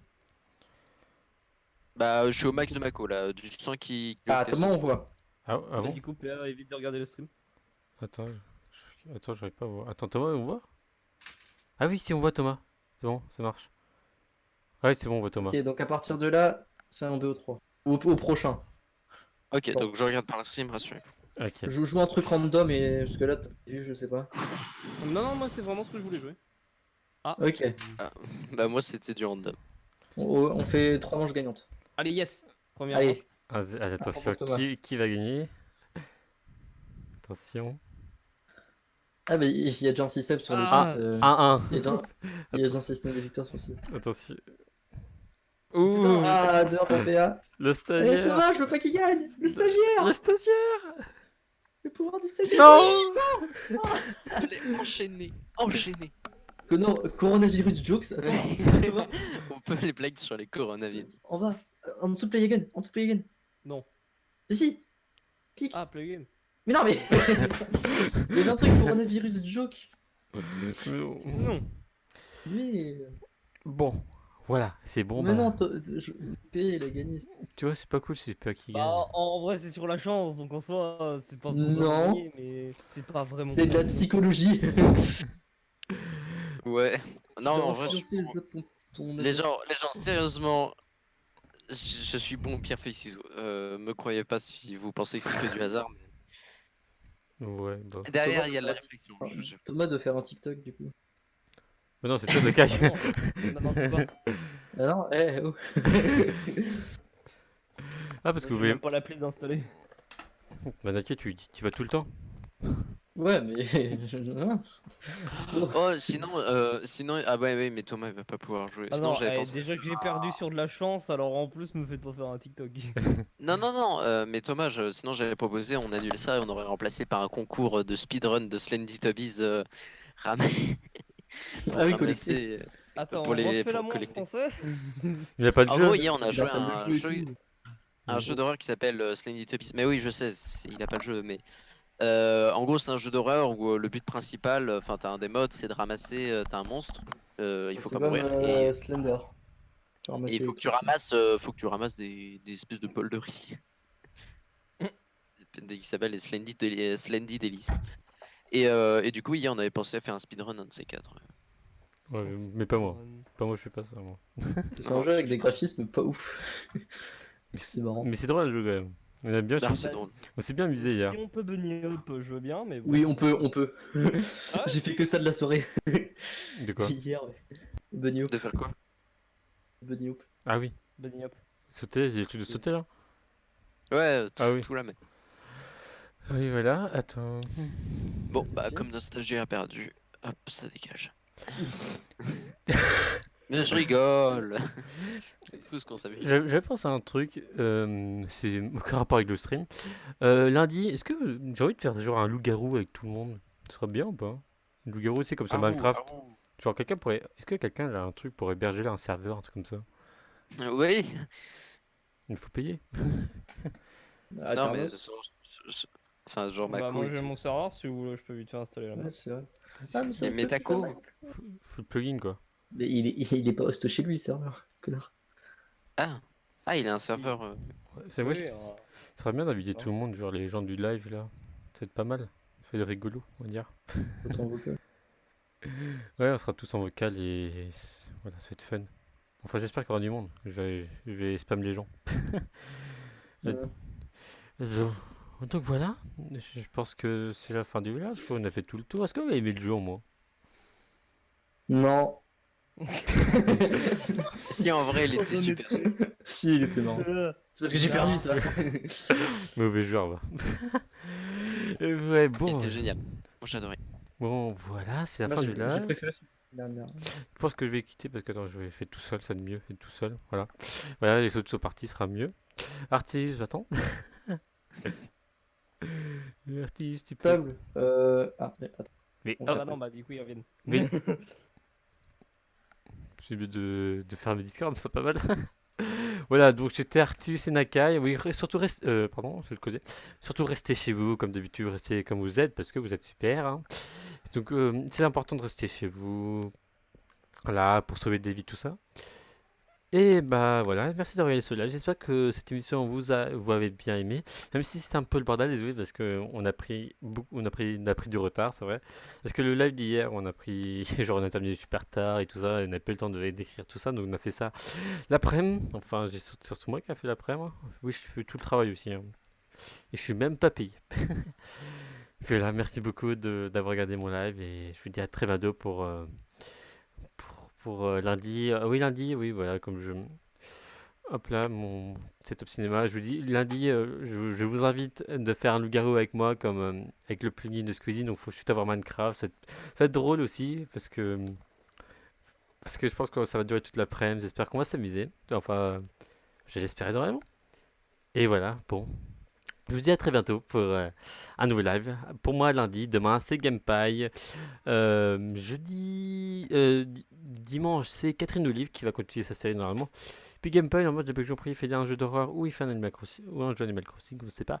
Bah, je suis au max de Mako là, du 100 qui. Ah, Thomas, on voit. Ah Bah, bon? du coup, PA évite de regarder le stream. Attends, attends, j'arrive pas à voir. Attends, Thomas, on voit? Ah oui, si, on voit Thomas. C'est bon, ça marche. Ah oui, c'est bon, on voit Thomas. Ok, donc à partir de là, c'est un BO3. Au prochain. Ok, Bon. donc je regarde par la stream, rassurez-vous. Ok. Je joue un truc random et parce que là, t'as vu, je sais pas. Non, moi c'est vraiment ce que je voulais jouer. Ah. Ok. Ah, bah moi c'était du random. On fait 3 manches gagnantes. Allez, yes. Première Allez. Attention, pour Thomas. qui va gagner? Attention. Ah bah il y a déjà un système sur le Ah. site. 1-1. Il y a déjà un système de victoire sur le site. Attention. Putain, Ouh, ah, 2 pour PA. le Eh stagiaire. Thomas, je veux pas qu'il gagne. Le stagiaire. Le stagiaire. Le pouvoir du stagiaire. Non. Allez, enchaînez. Non, coronavirus jokes. Attends, Thomas, On peut les blagues sur les coronavirus. en bas. En dessous de play again. En dessous de play again. Non. Mais si. Clique. Ah, plugin. Mais non, mais. Il y avait un truc coronavirus joke. Non. Mais. Bon, voilà, c'est bon. mais bah, non, P, il a gagné. tu vois, c'est pas cool, c'est pas qui Bah, gagne. en vrai, c'est sur la chance, donc en soi, c'est pas pour Non. gagner, mais c'est pas vraiment. C'est de la psychologie. Ouais. Non, Genre, en vrai, influencer ton les gens, sérieusement, je suis bon pierre feuille ciseaux. Me croyez pas si vous pensez que c'est que du hasard. Ouais, bah. Mais derrière, il y a de la réflexion. Thomas de faire un TikTok du coup. Mais non, c'est toi le cas. Non, c'est pas. Ah non, oh. Ah, parce que Je vous vais voulez. même pas l'appeler d'installer. Bah, Naki, tu vas tout le temps. Ouais, mais. Oh, sinon, ah ouais, mais Thomas il va pas pouvoir jouer. Ah Sinon, non, j'avais pensé. déjà que j'ai perdu sur de la chance, alors en plus, me faites pas faire un TikTok. Non, mais Thomas, sinon j'avais proposé, on annule ça et on aurait remplacé par un concours de speedrun de Slendy Tubbies ramé. Ah oui, ramasser, Attends, pour on les- refait pour la manche collecter. français. Il n'y a pas de En jeu. gros, hier on a joué Il a à pas un le jeu jeu, et tout. un jeu d'horreur qui s'appelle Slendy Tubbies. Mais oui, je sais, il a pas le jeu, mais en gros, c'est un jeu d'horreur où le but principal, enfin, t'as un des modes, c'est de ramasser, t'as un monstre, il faut C'est pas comme mourir, et Slender. il faut que tu ramasses des espèces de bols de riz. Qui s'appellent les Slendy Delice. Et du coup, hier, on avait pensé à faire un speedrun, un de ces quatre. Ouais, mais pas moi. Pas moi, je fais pas ça, moi. C'est un jeu avec des graphismes pas ouf. C'est marrant. Mais c'est drôle le jeu quand même. On aime bien. Ah, c'est drôle. On s'est bien amusé hier. Si on peut bunny up, je veux bien, mais bon. Oui, on peut. Ah ouais J'ai fait que ça de la soirée. De quoi? Hier, ouais. Bunny Hoop. De faire quoi? Bunny Hoop. Ah oui. Bunny up. Sauter, il y a le truc de sauter là? Ouais, Ah oui. tout là, mais. Oui, voilà. Attends. Bon, bah, comme notre stagiaire a perdu, hop, ça dégage. Mais je rigole. C'est fou ce qu'on s'amuse. J'avais pensé à un truc, c'est aucun rapport avec le stream. Lundi, est-ce que j'ai envie de faire genre un loup-garou avec tout le monde? Ce serait bien ou pas? Un loup-garou, c'est comme sur Minecraft. Genre quelqu'un pourrait. Est-ce que quelqu'un a un truc pour héberger là un serveur, un truc comme ça? Oui. Il faut payer. Ah, Non, mais. Carlos. Enfin, genre Bah, Mako moi et j'ai tout. mon serveur, si vous voulez, je peux vite faire installer là-bas. Ouais, c'est vrai. Ah, mais ça Et peut Metaco. faire mal. Faut le plugin quoi. Mais il est pas host chez lui, le serveur. Connard. Ah, il a un serveur. Ouais, c'est vrai, Oui, ce serait bien d'inviter tout le monde, genre les gens du live là. Ça va être pas mal. Ça fait rigolo, on va dire. Autant vocal. Ouais, on sera tous en vocal et voilà, ça va être fun. Enfin, j'espère qu'il y aura du monde. Je vais spam les gens. So, donc voilà, je pense que c'est la fin du live. Je crois qu'on a fait tout le tour. Est-ce que vous avez aimé le jeu au moins? Non. Si, en vrai, il était super. Si, il était marrant. C'est parce que j'ai perdu ça. Mauvais joueur, va. Ouais, Il bon. était génial. Moi, j'adorais. Bon, voilà, c'est la Moi, fin j'ai du j'ai live. préféré celui de la dernière. Je pense que je vais quitter parce que attends, je vais faire tout seul, ça de mieux, faire tout seul. Voilà. Voilà, les autres sont partis, sera mieux. Artiste, j'attends. Artiste, tu peux. Table. Ah, mais attends. Mais, On Ah oh, bah non, bah du coup ils reviennent. mais... J'ai mieux de faire mes Discord, c'est pas mal. Voilà, donc c'était Artus et Nakai. Oui, surtout pardon, je vais le coder. Surtout restez chez vous, comme d'habitude, restez comme vous êtes, parce que vous êtes super. Hein. Donc c'est important de rester chez vous. Voilà, pour sauver des vies, tout ça. Et bah voilà, merci d'avoir regardé ce live. J'espère que cette émission vous avez bien aimé. Même si c'est un peu le bordel, désolé, parce qu'on a pris on a pris du retard, c'est vrai. Parce que le live d'hier, on a pris, genre on a terminé super tard et tout ça, et on n'a pas eu le temps d'écrire tout ça, donc on a fait ça l'après-midi. Enfin, surtout moi qui a fait l'après-midi. Oui, je fais tout le travail aussi, hein. Et je suis même pas payé. Voilà, merci beaucoup d'avoir regardé mon live et je vous dis à très bientôt pour lundi. Oui, lundi, oui, voilà, comme je. Hop là, mon setup cinéma. Je vous dis, lundi, je vous invite de faire un loup-garou avec moi, comme avec le plugin de Squeezie. Donc, faut juste avoir Minecraft. Ça va être drôle aussi, parce que je pense que ça va durer toute l'après-midi. J'espère qu'on va s'amuser. Enfin, je l'espère énormément. Et voilà, bon. Je vous dis à très bientôt pour un nouveau live. Pour moi, lundi, demain, c'est Gamepie. Dimanche, c'est Catherine Olive qui va continuer sa série normalement. Puis Gamepie, en mode, depuis que j'ai pris, il fait un jeu d'horreur ou il fait un Animal Crossing, ou un jeu Animal Crossing, je sais pas.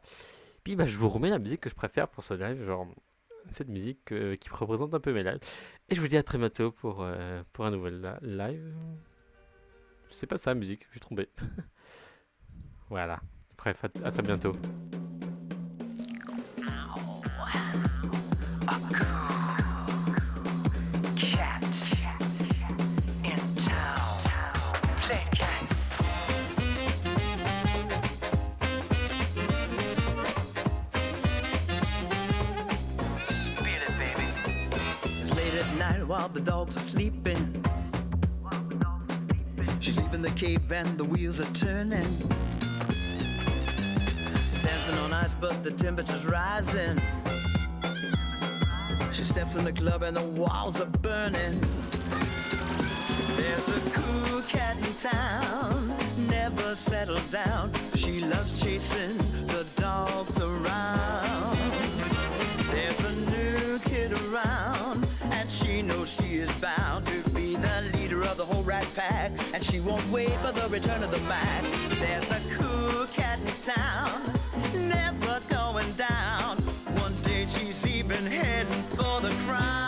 Puis bah, je vous remets la musique que je préfère pour ce live, genre cette musique qui représente un peu mes lives. Et je vous dis à très bientôt pour un nouvel live. C'est pas ça la musique, je suis trompé. Voilà. Bref, à très bientôt. While the dogs are sleeping, she's leaving the cave and the wheels are turning, dancing on ice but the temperature's rising. She steps in the club and the walls are burning. There's a cool cat in town, never settled down. She loves chasing the dogs around. There's a new kid around, and she knows she is bound to be the leader of the whole rat pack, and she won't wait for the return of the Mac. There's a cool cat in town, never going down. One day she's even heading for the crown.